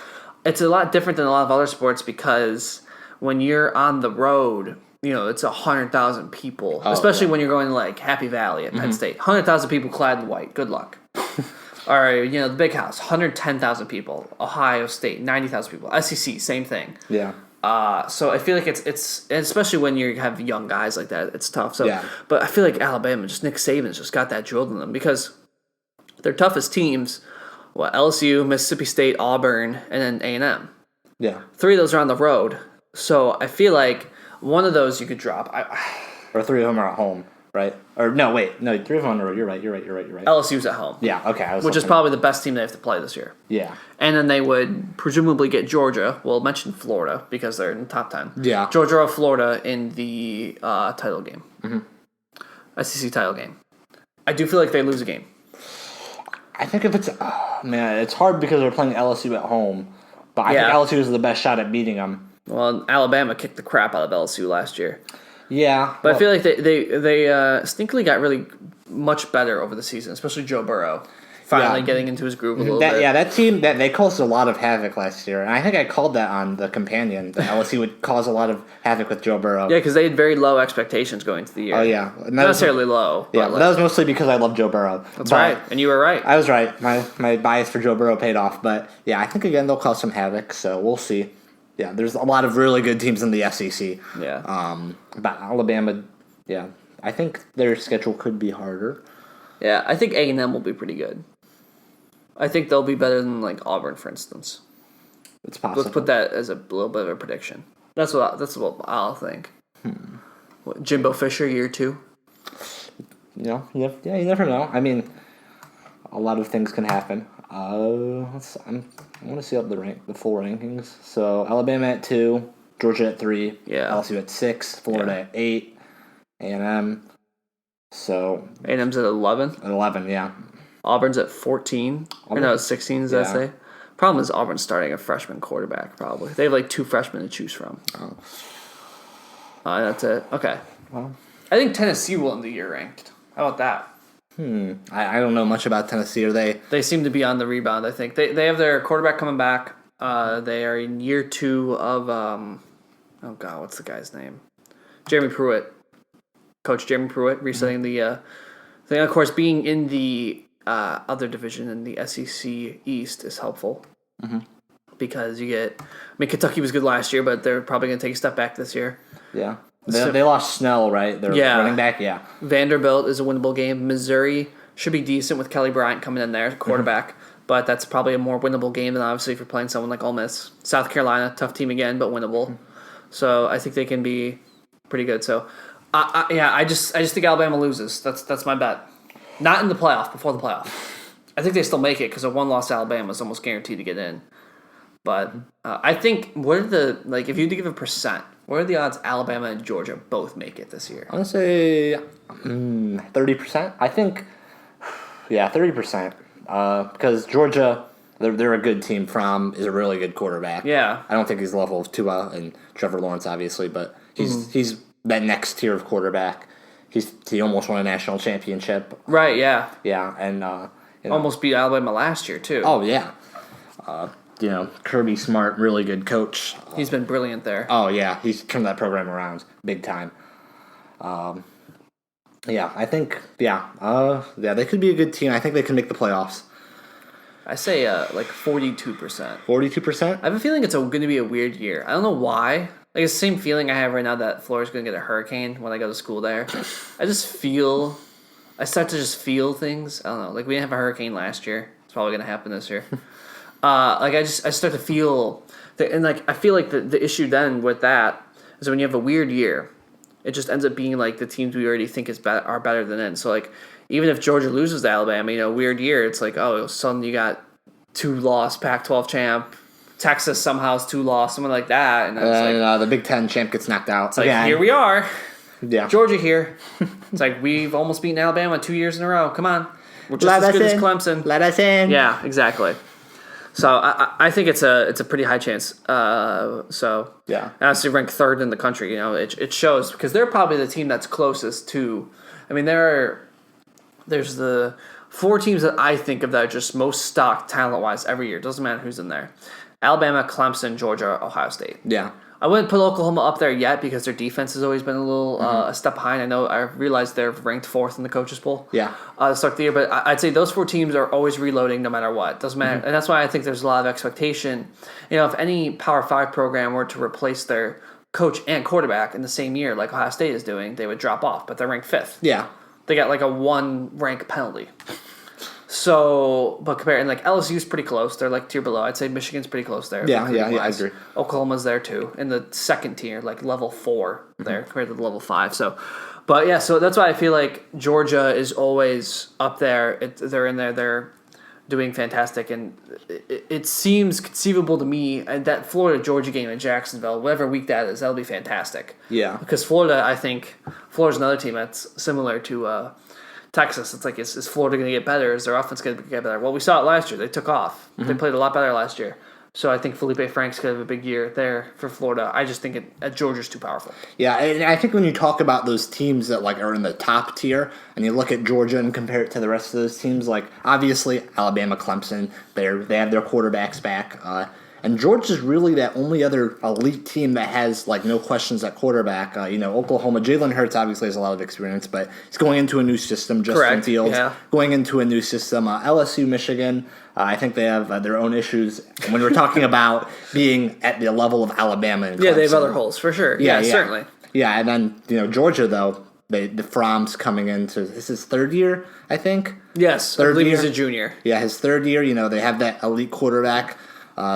it's a lot different than a lot of other sports because when you're on the road, it's 100,000 people, especially when you're going to like Happy Valley at Penn State. 100,000 people clad in white. Good luck. Or, the Big House, 110,000 people. Ohio State, 90,000 people. SEC, same thing. Yeah. So I feel like it's especially when you have young guys like that, it's tough. So, Yeah. But I feel like Alabama, just Nick Saban's just got that drilled in them because their toughest teams, LSU, Mississippi State, Auburn, and then A&M. Yeah. 3 of those are on the road. So I feel like one of those you could drop. Or 3 of them are at home, right? Or no, 3 of them are on the road. You're right. LSU's at home. Yeah, okay. Which is probably the best team they have to play this year. Yeah. And then they would presumably get Georgia. Well, mention Florida because they're in the top 10. Yeah. Georgia or Florida in the title game. Mm-hmm. SEC title game. I do feel like they lose a game. I think if it's... it's hard because they're playing LSU at home. But I think LSU is the best shot at beating them. Well, Alabama kicked the crap out of LSU last year. Yeah. But I feel like they sneakily got really much better over the season, especially Joe Burrow. Finally getting into his groove a little bit. Yeah, that team, they caused a lot of havoc last year. And I think I called that on the companion, that LSU would cause a lot of havoc with Joe Burrow. Yeah, because they had very low expectations going into the year. Oh, yeah. Not necessarily low. Yeah, but that was mostly because I love Joe Burrow. That's right, and you were right. I was right. My bias for Joe Burrow paid off. But, yeah, I think, again, they'll cause some havoc, so we'll see. Yeah, there's a lot of really good teams in the SEC. Yeah. But Alabama, I think their schedule could be harder. Yeah, I think A&M will be pretty good. I think they'll be better than like Auburn, for instance. It's possible. Let's put that as a little bit of a prediction. That's what I'll think. What, Jimbo Fisher, year 2? You never know. I mean, a lot of things can happen. I want to see up the full rankings. So Alabama at 2, Georgia at 3, LSU at 6, Florida at 8, A&M. So A&M's at 11. At 11, yeah. Auburn's at 14. Or no, 16. Does that say? Problem is Auburn's starting a freshman quarterback. Probably they have like 2 freshmen to choose from. Oh. That's it. Okay. Well, I think Tennessee will end the year ranked. How about that? I don't know much about Tennessee. Are they? They seem to be on the rebound. I think they have their quarterback coming back. They are in year 2 of oh god, what's the guy's name? Jeremy Pruitt, Coach Jeremy Pruitt, resetting the thing. Of course, being in the other division in the SEC East is helpful because you get. I mean, Kentucky was good last year, but they're probably going to take a step back this year. Yeah. They lost Snell, right? Their running back, yeah. Vanderbilt is a winnable game. Missouri should be decent with Kelly Bryant coming in there, quarterback. But that's probably a more winnable game than obviously if you're playing someone like Ole Miss. South Carolina, tough team again, but winnable. So I think they can be pretty good. So, I just think Alabama loses. That's my bet. Not in the playoff, before the playoff. I think they still make it because a one-loss to Alabama is almost guaranteed to get in. But I think, what are if you had to give a percent, what are the odds Alabama and Georgia both make it this year? I'm going to say 30%. I think, 30%. Because Georgia, they're a good team. Fromm is a really good quarterback. Yeah. I don't think he's the level of Tua and Trevor Lawrence, obviously, but he's that next tier of quarterback. He almost won a national championship. Right, yeah. Yeah, and almost beat Alabama last year, too. Oh, yeah. Kirby Smart, really good coach. He's been brilliant there. Oh, yeah. He's turned that program around big time. I think, they could be a good team. I think they can make the playoffs. I say 42%. 42%? I have a feeling it's going to be a weird year. I don't know why. Like, it's the same feeling I have right now that Florida's going to get a hurricane when I go to school there. I start to just feel things. I don't know. Like, we didn't have a hurricane last year. It's probably going to happen this year. I start to feel, I feel like the issue then with that is when you have a weird year, it just ends up being like the teams we already think are better than in. So like, even if Georgia loses to Alabama, weird year, it's like, oh, suddenly you got 2-loss Pac-12 champ, Texas somehow is 2-loss, something like that, and the Big Ten champ gets knocked out. It's like, here we are, Georgia here. It's like we've almost beaten Alabama 2 years in a row. Come on, we're just as good as Clemson. Let us in. Yeah, exactly. So I think it's a pretty high chance. Honestly, ranked 3rd in the country. It shows because they're probably the team that's closest to. I mean, there's the 4 teams that I think of that are just most stocked talent wise every year. Doesn't matter who's in there. Alabama, Clemson, Georgia, Ohio State. Yeah. I wouldn't put Oklahoma up there yet because their defense has always been a little a step behind. I realized they're ranked 4th in the coaches poll. Yeah. To start the year, but I'd say those 4 teams are always reloading no matter what. Doesn't matter, and that's why I think there's a lot of expectation. If any Power 5 program were to replace their coach and quarterback in the same year, like Ohio State is doing, they would drop off. But they're ranked 5th. Yeah. They got like a 1 rank penalty. So, but comparing, like, LSU's pretty close. They're like tier below. I'd say Michigan's pretty close there. Yeah, I agree. Oklahoma's there too, in the second tier, like level 4 there compared to the level 5. So, but yeah, so that's why I feel like Georgia is always up there. They're in there. They're doing fantastic, and it seems conceivable to me that Florida-Georgia game in Jacksonville, whatever week that is, that'll be fantastic. Yeah. Because Florida's another team that's similar to Texas. It's like, is Florida going to get better? Is their offense going to get better? Well, we saw it last year. They took off. They played a lot better last year. So I think Felipe Frank's going to have a big year there for Florida. I just think Georgia's too powerful. Yeah, and I think when you talk about those teams that like are in the top tier, and you look at Georgia and compare it to the rest of those teams, like obviously Alabama, Clemson, they have their quarterbacks back. And Georgia's really that only other elite team that has, like, no questions at quarterback. Oklahoma, Jalen Hurts obviously has a lot of experience, but he's going into a new system. Justin Fields going into a new system. LSU, Michigan, I think they have their own issues when we're talking about being at the level of Alabama and Clemson. Yeah, they have other holes, for sure. Yeah, certainly. Yeah, and then, Georgia, though, the Fromm's coming into his 3rd year, I think. Yes, I believe he's a junior. Yeah, his 3rd year. They have that elite quarterback.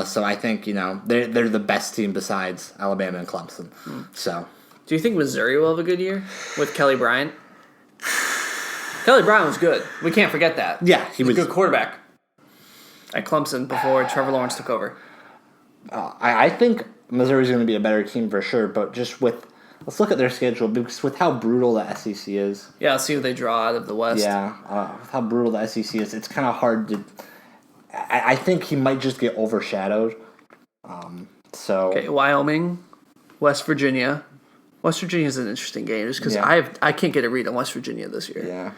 So I think, they're the best team besides Alabama and Clemson. So, do you think Missouri will have a good year with Kelly Bryant? Kelly Bryant was good. We can't forget that. Yeah, he was a good quarterback at Clemson before Trevor Lawrence took over. I think Missouri's going to be a better team for sure, but let's look at their schedule, because with how brutal the SEC is. Yeah, let's see who they draw out of the West. Yeah, with how brutal the SEC is, it's kind of hard to... I think he might just get overshadowed. Okay, Wyoming, West Virginia. West Virginia is an interesting game just because I can't get a read on West Virginia this year. Yeah.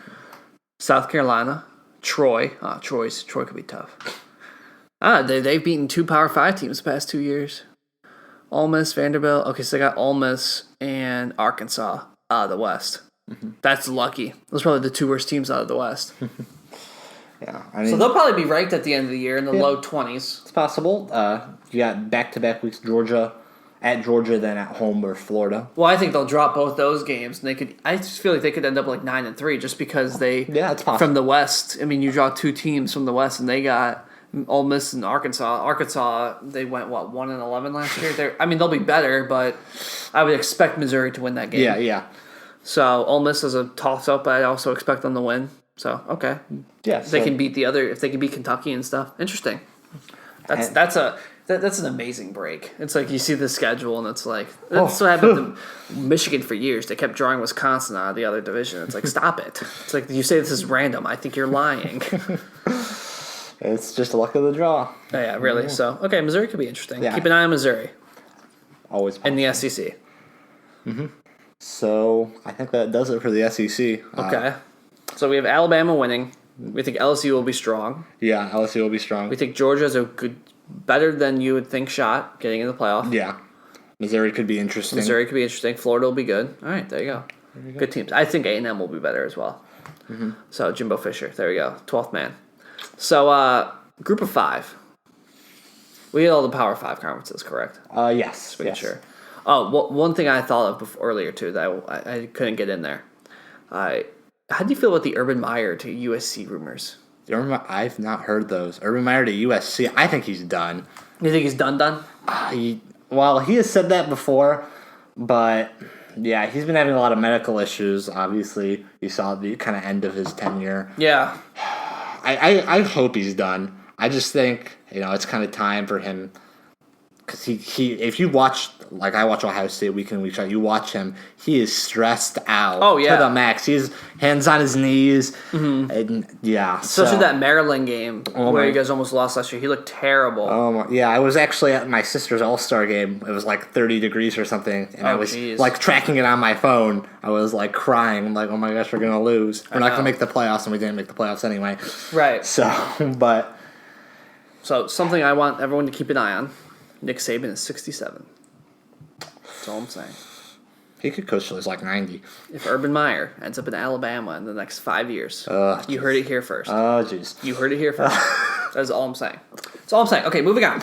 South Carolina, Troy. Troy could be tough. They've beaten 2 Power 5 teams the past 2 years. Ole Miss, Vanderbilt. Okay, so they got Ole Miss and Arkansas out of the West. Mm-hmm. That's lucky. Those are probably the 2 worst teams out of the West. Yeah, so they'll probably be ranked at the end of the year in the low 20s. It's possible. You got back-to-back weeks, at Georgia, then at home or Florida. Well, I think they'll drop both those games, and I just feel like they could end up like 9-3 just because it's possible. From the West. I mean, you draw 2 teams from the West, and they got Ole Miss and Arkansas. Arkansas, they went 1-11 last year. They'll be better, but I would expect Missouri to win that game. Yeah. So Ole Miss is a toss-up, but I also expect them to win. So, okay. Yeah. They can beat if they can beat Kentucky and stuff. Interesting. That's an amazing break. It's like you see the schedule and it's like, that's what happened to Michigan for years. They kept drawing Wisconsin out of the other division. It's like, stop it. It's like, you say this is random. I think you're lying. It's just the luck of the draw. Oh, yeah, really. Yeah. So, okay, Missouri could be interesting. Yeah. Keep an eye on Missouri. Always possible. In the SEC. Mm-hmm. So, I think that does it for the SEC. Okay. So we have Alabama winning. We think LSU will be strong. Yeah, LSU will be strong. We think Georgia's better than you would think shot getting in the playoff. Yeah. Missouri could be interesting. Florida will be good. All right, there you go. Good teams. I think A&M will be better as well. Mm-hmm. So Jimbo Fisher, there we go, 12th man. So group of 5. We had all the Power 5 conferences, correct? Yes. Yes. Sure. Oh, one thing I thought of earlier too that I couldn't get in there. How do you feel about the Urban Meyer to USC rumors? I've not heard those. Urban Meyer to USC. I think he's done. You think he's done? He has said that before, but yeah, he's been having a lot of medical issues. Obviously, you saw the kind of end of his tenure. Yeah. I hope he's done. I just think it's kind of time for him. Because he if you watch, like I watch Ohio State week in, week out, you watch him, he is stressed out to the max. He's hands on his knees. Mm-hmm. And yeah. Especially that Maryland game where you guys almost lost last year. He looked terrible. Yeah, I was actually at my sister's All-Star game. It was like 30 degrees or something. And I was like tracking it on my phone. I was like crying. I'm like, oh my gosh, we're going to lose. We're not going to make the playoffs, and we didn't make the playoffs anyway. Right. So, but... So something I want everyone to keep an eye on. Nick Saban is 67. That's all I'm saying. He could coach till he's like 90. If Urban Meyer ends up in Alabama in the next 5 years, you heard it here first. Oh, jeez. You heard it here first. That's all I'm saying. That's all I'm saying. Okay, moving on.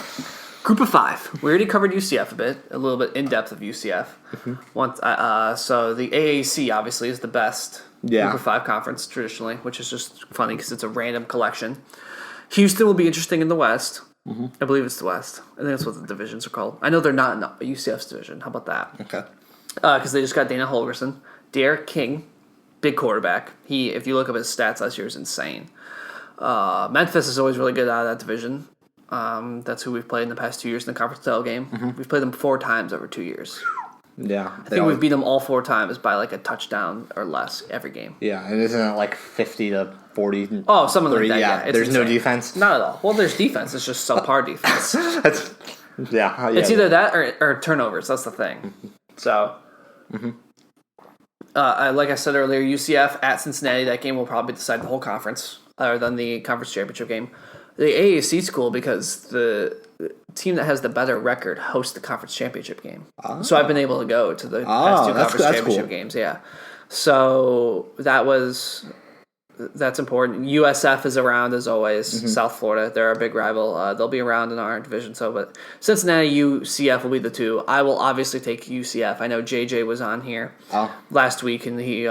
Group of 5. We already covered UCF a little bit in depth of UCF. Mm-hmm. So the AAC obviously is the best Group of 5 conference traditionally, which is just funny because it's a random collection. Houston will be interesting in the West. Mm-hmm. I believe it's the West. I think that's what the divisions are called. I know they're not in UCF's division. How about that? Okay. Because they just got Dana Holgorsen. Derek King, big quarterback. If you look up his stats last year, is insane. Memphis is always really good out of that division. That's who we've played in the past 2 years in the conference title game. Mm-hmm. We've played them 4 times over 2 years. Yeah. I think we've beat them all 4 times by like a touchdown or less every game. Yeah, and isn't it like 50 to 40? Oh, something like that, yeah. There's insane. No defense? Not at all. Well, there's defense. It's just subpar defense. Yeah. It's either that or turnovers. That's the thing. So, like I said earlier, UCF at Cincinnati, that game will probably decide the whole conference, other than the conference championship game. The AAC school, because the team that has the better record hosts the conference championship game. Oh. So I've been able to go to the past 2 conference championship games. Yeah. So that's important. USF is around as always. Mm-hmm. South Florida, they're our big rival. They'll be around in our division. But Cincinnati, UCF will be the 2. I will obviously take UCF. I know JJ was on here last week, and he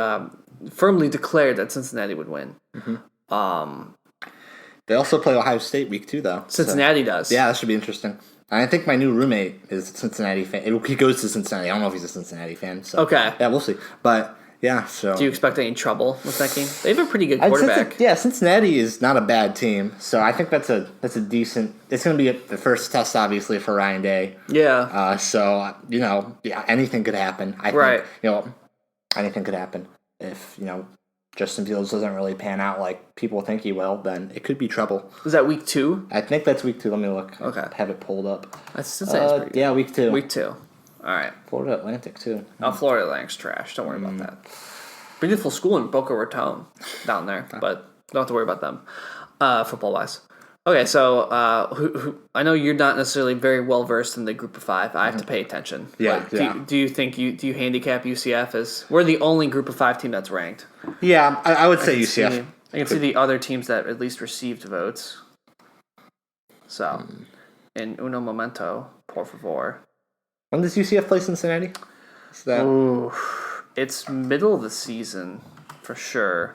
firmly declared that Cincinnati would win. Mm-hmm. They also play Ohio State week 2, though. Cincinnati does. Yeah, that should be interesting. I think my new roommate is a Cincinnati fan. He goes to Cincinnati. I don't know if he's a Cincinnati fan. So. Okay. Yeah, we'll see. But, yeah, so... Do you expect any trouble with that game? They have a pretty good quarterback. Cincinnati is not a bad team. So I think that's a decent... It's going to be the first test, obviously, for Ryan Day. Yeah. Anything could happen. I think, anything could happen. If, Justin Fields doesn't really pan out like people think he will, then it could be trouble. Is that week 2? I think that's week 2. Let me look. Okay. I have it pulled up. That's pretty good. Yeah, week 2. Week 2. All right. Florida Atlantic, too. Oh, Florida Atlantic's trash. Don't worry about that. Beautiful school in Boca Raton down there, but don't have to worry about them football-wise. Okay, so I know you're not necessarily very well versed in the Group of 5. I have to pay attention. Yeah. Do you think do you handicap UCF as we're the only Group of 5 team that's ranked? Yeah, I would say UCF. I can see the other teams that at least received votes. So, in uno momento, por favor. When does UCF play Cincinnati? It's middle of the season for sure.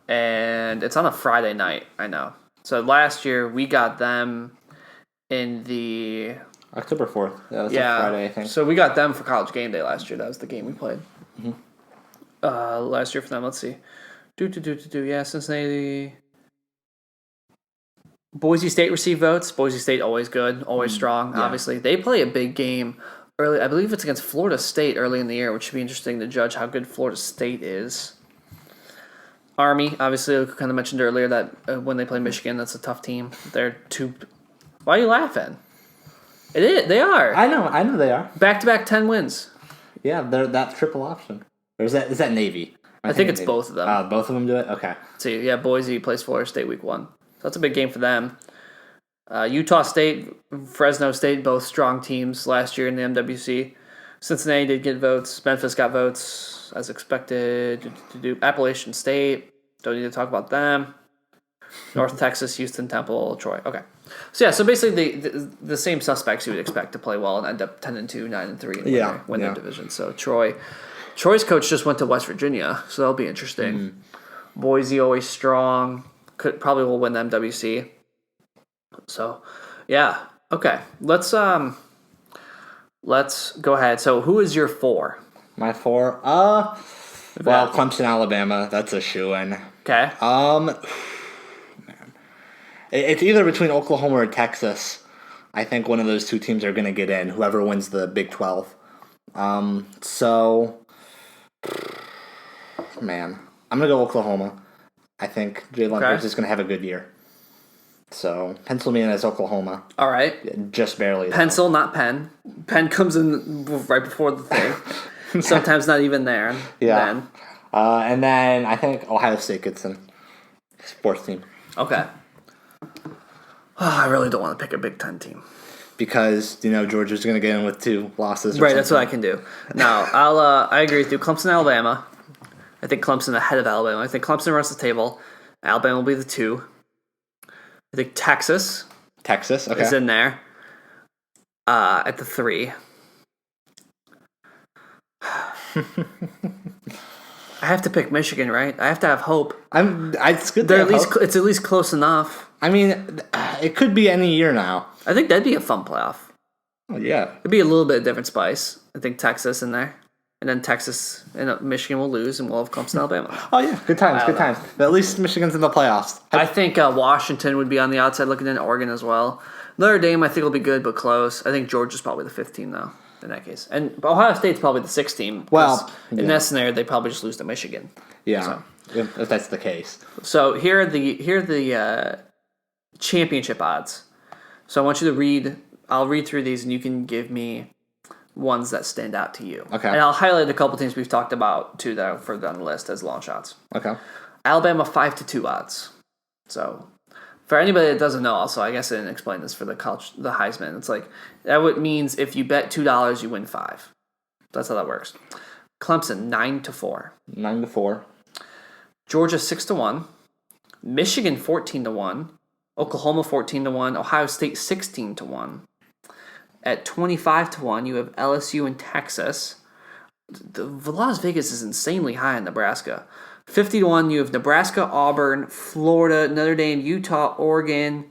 And it's on a Friday night, I know. So last year we got them in the October 4th. Yeah, that's a Friday, I think. So we got them for College Game Day last year. That was the game we played. Mm-hmm. Last year for them. Let's see. Yeah, Cincinnati. Boise State received votes. Boise State always good, always strong. Obviously, they play a big game early. I believe it's against Florida State early in the year, which should be interesting to judge how good Florida State is. Army, obviously, I kind of mentioned earlier that when they play Michigan, that's a tough team. They're too. Why are you laughing? It is. They are. I know they are. Back-to-back 10 wins. Yeah, they're that triple option. Or is that Navy? I think it's Navy. Both of them. Both of them do it? Okay. So, yeah, Boise plays Florida State week 1. So that's a big game for them. Utah State, Fresno State, both strong teams last year in the MWC. Cincinnati did get votes. Memphis got votes. As expected. Appalachian State. Don't need to talk about them. North Texas, Houston, Temple, Troy. Okay. So, yeah, so basically the same suspects you would expect to play well and end up 10-2, 9-3, and win their division. So, Troy's coach just went to West Virginia, so that'll be interesting. Boise, always strong. Probably will win the MWC. So, yeah. Okay. Let's go ahead. So, who is your 4? My 4? Clemson, Alabama. That's a shoo-in. Okay. Man. It's either between Oklahoma or Texas. I think one of those 2 teams are going to get in, whoever wins the Big 12. Man, I'm going to go Oklahoma. I think Jalen Hurts is going to have a good year. So, pencil me in as Oklahoma. All right. Just barely. Pencil, not pen. Pen comes in right before the thing. Sometimes not even there. Yeah. Then. And then I think Ohio State gets in. Sports team. Okay. I really don't want to pick a Big Ten team. Because, Georgia's going to get in with 2 losses. Right, that's what I can do. No, I agree with you. Clemson, Alabama. I think Clemson ahead of Alabama. I think Clemson runs the table. Alabama will be the 2. I think Texas. Okay. Is in there. At the 3. I have to pick Michigan, right? I have to have hope. It's good. It's at least close enough. I mean, it could be any year now. I think that'd be a fun playoff. Oh, yeah. It'd be a little bit of different spice. I think Texas in there. And then Texas and Michigan will lose, and we'll have Clemson, Alabama. Oh, yeah. Good times. But at least Michigan's in the playoffs. I think Washington would be on the outside looking in, Oregon as well. Notre Dame, I think, will be good, but close. I think Georgia's probably the 5th team, though, in that case. And Ohio State's probably the 6th team. Well, in that scenario, they probably just lose to Michigan. Yeah, if that's the case. So here are the championship odds. So I want you to read. I'll read through these, and you can give me ones that stand out to you. Okay. And I'll highlight a couple teams we've talked about too that are further on the list as long shots. Okay. Alabama 5-2 odds. So for anybody that doesn't know, also I guess I didn't explain this for the Heisman. It's like that means if you bet $2, you win $5. That's how that works. Clemson 9-4. 9-4. Georgia 6-1. Michigan 14-1. Oklahoma 14-1. Ohio State 16-1. At 25-1, you have LSU and Texas. The Las Vegas is insanely high in Nebraska. 50-1, you have Nebraska, Auburn, Florida, Notre Dame, Utah, Oregon,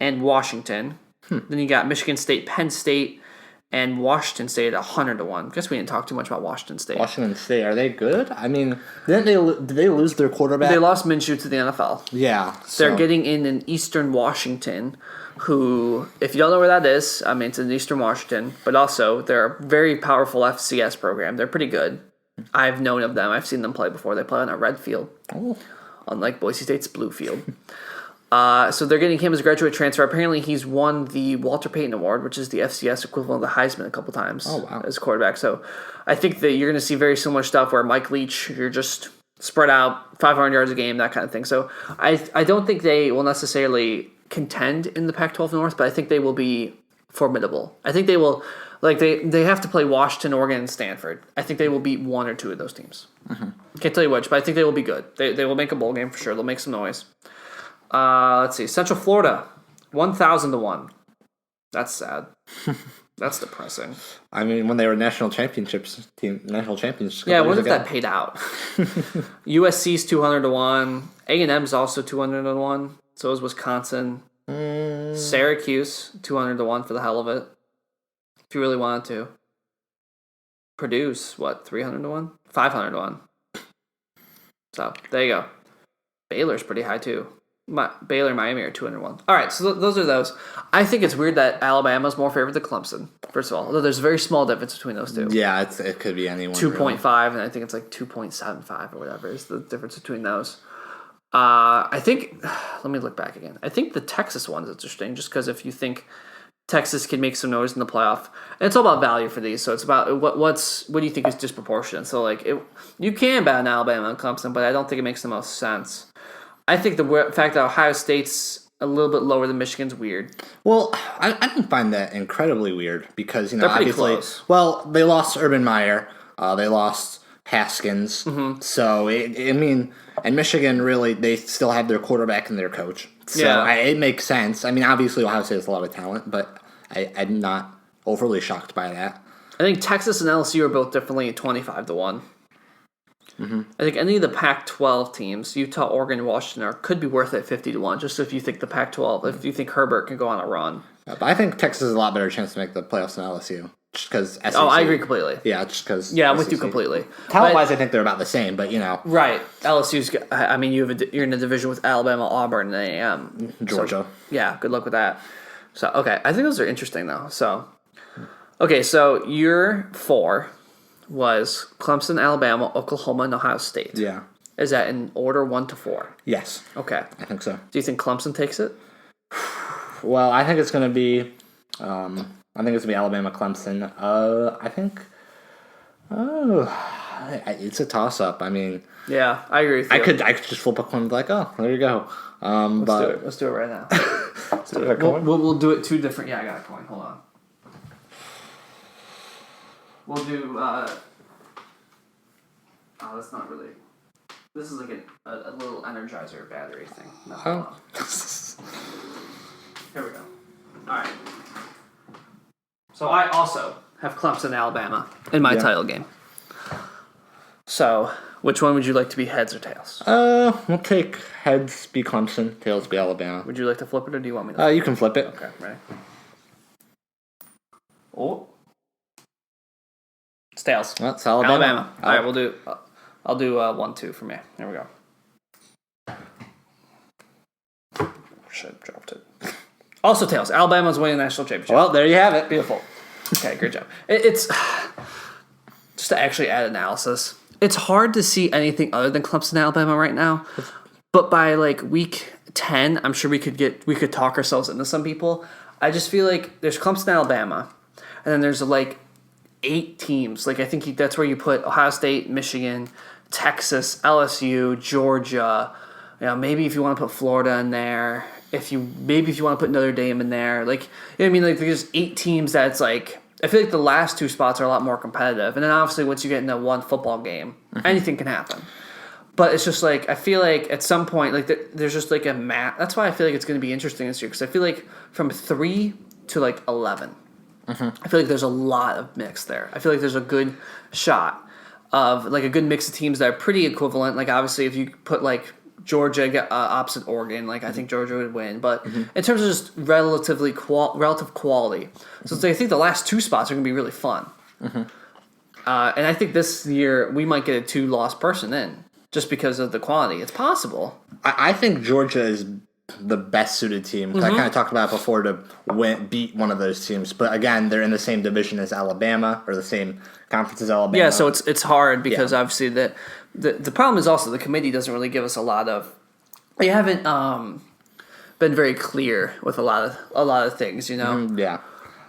and Washington. Then you got Michigan State, Penn State, and Washington State at 100-1. Guess we didn't talk too much about Washington State. Washington State, are they good? I mean, did they lose their quarterback? They lost Minshew to the NFL. Yeah. They're getting in Eastern Washington, who, if you don't know where that is, I mean, it's in Eastern Washington, but also they're a very powerful FCS program. They're pretty good. I've known of them. I've seen them play before. They play on a red field, unlike Boise State's blue field. So they're getting him as a graduate transfer. Apparently, he's won the Walter Payton Award, which is the FCS equivalent of the Heisman, a couple times as quarterback. So I think that you're going to see very similar stuff where Mike Leach, you're just spread out, 500 yards a game, that kind of thing. So I don't think they will necessarily contend in the Pac-12 North, but I think they will be formidable. I think they will, like they have to play Washington, Oregon, and Stanford. I think they will beat 1 or 2 of those teams. Can't tell you which, but I think they will be good. They will make a bowl game for sure. They'll make some noise. Let's see. Central Florida, 1,000-1. That's sad. That's depressing. I mean, when they were national championships. Yeah, when did that paid out? USC's 200-1. A&M's also 200-1. So is Wisconsin. Syracuse 200-1 for the hell of it. If you really wanted to. Purdue's 300-1, 500-1. So there you go. Baylor's pretty high too. Baylor and Miami are 201. All right, so those are those. I think it's weird that Alabama's more favored than Clemson, first of all. Although there's a very small difference between those two. Yeah, it could be anyone. 2.5, and I think it's like 2.75 or whatever is the difference between those. I think, let me look back again. I think the Texas one is interesting just because if you think Texas can make some noise in the playoff, and it's all about value for these, so it's about what do you think is disproportionate. So you can bet on Alabama and Clemson, but I don't think it makes the most sense. I think the fact that Ohio State's a little bit lower than Michigan's weird. Well, I don't find that incredibly weird because, they're pretty obviously, close. Well, they lost Urban Meyer. They lost Haskins. Mm-hmm. So, and Michigan, really, they still have their quarterback and their coach. So, it makes sense. I mean, obviously, Ohio State has a lot of talent, but I'm not overly shocked by that. I think Texas and LSU are both definitely 25-1. Mm-hmm. I think any of the Pac-12 teams, Utah, Oregon, Washington, could be worth it 50-1. Just if you think the Pac-12, if you think Herbert can go on a run. But I think Texas has a lot better chance to make the playoffs than LSU, just because SEC. Oh, I agree completely. Yeah, just because. Yeah, I'm with you completely. Talent-wise, I think they're about the same, but Right, LSU's. I mean, you're in a division with Alabama, Auburn, and A&M, Georgia. So, yeah, good luck with that. So okay, I think those are interesting though. So, okay, so your 4 was Clemson, Alabama, Oklahoma, and Ohio State. Yeah. Is that in order 1 to 4? Yes. Okay. I think so. Do you think Clemson takes it? Well, I think it's going to be Alabama, Clemson. I think. It's a toss-up. I mean. Yeah, I agree with you. I could just flip a coin and be like, oh, there you go. Let's do it right now. Let's do it. We'll do it two different. Yeah, I got a coin. Hold on. We'll do. That's not really. This is like a little Energizer battery thing. No, Here we go. All right. So I also have Clemson, Alabama in my title game. So, which one would you like to be, heads or tails? We'll take heads be Clemson, tails be Alabama. Would you like to flip it, or do you want me to? You can flip it. Okay, ready? Oh, it's tails. Well, it's Alabama. All right, we'll do. I'll do 1-2 for me. There we go. Should have dropped it. Also tails. Alabama's winning the national championship. Well, there you have it. Beautiful. Okay, great job. It's just to actually add analysis. It's hard to see anything other than Clemson and Alabama right now. But by like week 10, I'm sure we could talk ourselves into some people. I just feel like there's Clemson and Alabama, and then there's like 8 teams. Like I think that's where you put Ohio State, Michigan, Texas, LSU, Georgia. Maybe if you want to put Florida in there. If you want to put Notre Dame in there, like, you know what I mean, like there's 8 teams that's like, I feel like the last 2 spots are a lot more competitive, and then obviously once you get into one football game, anything can happen. But it's just like I feel like at some point, like there's just like a map. That's why I feel like it's going to be interesting this year, because I feel like from 3 to like 11, I feel like there's a lot of mix there. I feel like there's a good shot of like a good mix of teams that are pretty equivalent. Like obviously if you put like Georgia opposite Oregon, like I think Georgia would win, but in terms of just relative quality, so I think the last 2 spots are going to be really fun. And I think this year we might get a 2-loss person in just because of the quality. It's possible. I think Georgia is the best suited team. I kind of talked about it before to beat one of those teams, but again, they're in the same division as Alabama, or the same conference as Alabama. Yeah, so it's hard because obviously the problem is also the committee doesn't really give us a lot of. They haven't been very clear with a lot of things, Yeah,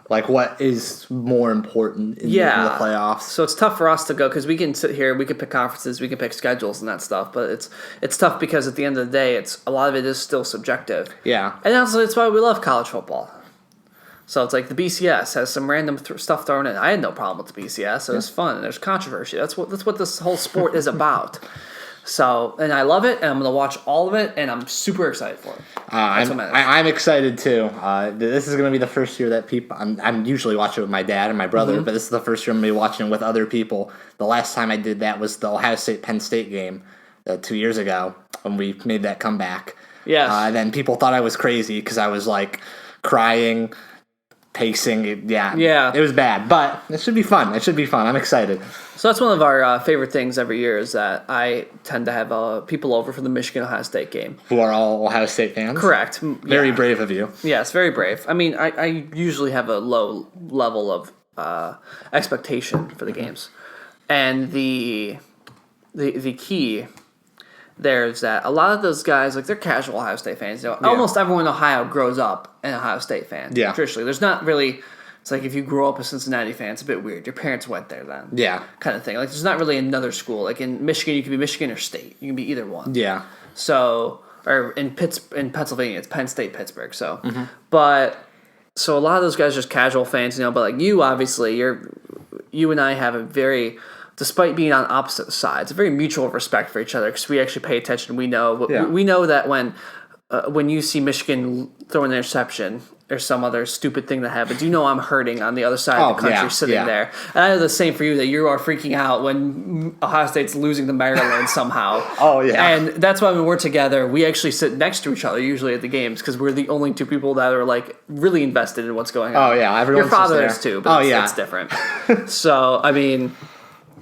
like what is more important in the playoffs. So it's tough for us to go because we can sit here, we can pick conferences, we can pick schedules and that stuff, but it's tough because at the end of the day, a lot of it is still subjective. Yeah, and also it's why we love college football. So it's like the BCS has some random stuff thrown in. I had no problem with the BCS. It was fun, and there's controversy. That's what this whole sport is about. So, and I love it, and I'm going to watch all of it, and I'm super excited for it. I'm excited too. This is going to be the first year that people. I'm usually watching with my dad and my brother, but this is the first year I'm going to be watching with other people. The last time I did that was the Ohio State-Penn State game 2 years ago when we made that comeback. Yes. Then people thought I was crazy because I was like crying, pacing. It was bad, but it should be fun. I'm excited. So that's one of our favorite things every year is that I tend to have people over for the Michigan-Ohio State game. Who are all Ohio State fans? Correct. Very brave of you. Yes, very brave. I mean, I usually have a low level of expectation for the games. And the key there is that a lot of those guys, like, they're casual Ohio State fans. Almost everyone in Ohio grows up an Ohio State fan. Yeah. Traditionally. There's not really... It's like if you grow up a Cincinnati fan, it's a bit weird. Your parents went there then. Yeah. Kind of thing. Like, there's not really another school. Like, in Michigan, you can be Michigan or State. You can be either one. Yeah. So, or in Pennsylvania, it's Penn State, Pittsburgh. So, so a lot of those guys are just casual fans, but like you, obviously, you and I have a very... Despite being on opposite sides, a very mutual respect for each other because we actually pay attention. We know that when you see Michigan throw an interception or some other stupid thing that happens, I'm hurting on the other side of the country sitting there. And I know the same for you, that you are freaking out when Ohio State's losing to Maryland somehow. Oh, yeah. And that's why when we're together, we actually sit next to each other usually at the games because we're the only 2 people that are like really invested in what's going on. Oh, yeah. Everyone's your father is too, but it's different. So, I mean...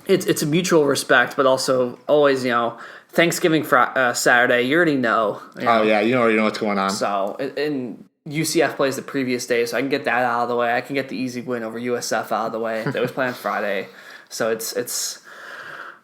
It's a mutual respect, but also always, Thanksgiving Saturday, you already know. Oh, yeah, you already know what's going on. So, and UCF plays the previous day, so I can get that out of the way. I can get the easy win over USF out of the way. They was playing Friday. So it's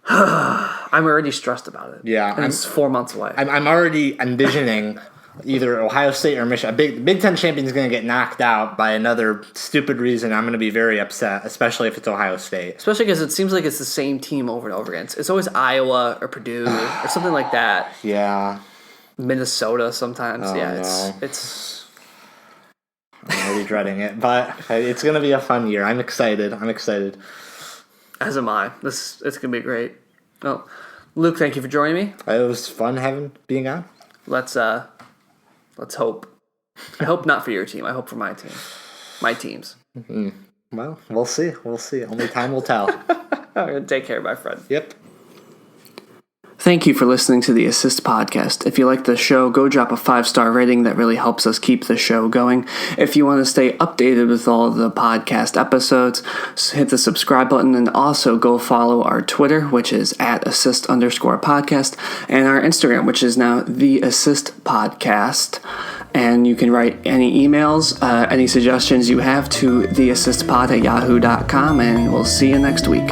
I'm already stressed about it. Yeah. And it's 4 months away. I'm already envisioning... either Ohio State or Michigan. Big Ten champion is going to get knocked out by another stupid reason. I'm going to be very upset, especially if it's Ohio State. Especially because it seems like it's the same team over and over again. It's always Iowa or Purdue or something like that. Yeah. Minnesota sometimes. Oh, yeah, no. it's I'm already dreading it, but it's going to be a fun year. I'm excited. As am I. It's going to be great. Oh, Luke, thank you for joining me. It was fun being on. Let's hope. I hope not for your team. I hope for my team. My teams. Mm-hmm. Well, we'll see. Only time will tell. All right, take care, my friend. Yep. Thank you for listening to the Assist Podcast. If you like the show, go drop a 5-star rating. That really helps us keep the show going. If you want to stay updated with all of the podcast episodes, hit the subscribe button, and also go follow our Twitter, which is @assist_podcast, and our Instagram, which is now the Assist Podcast. And you can write any emails, any suggestions you have to theassistpod@yahoo.com, and we'll see you next week.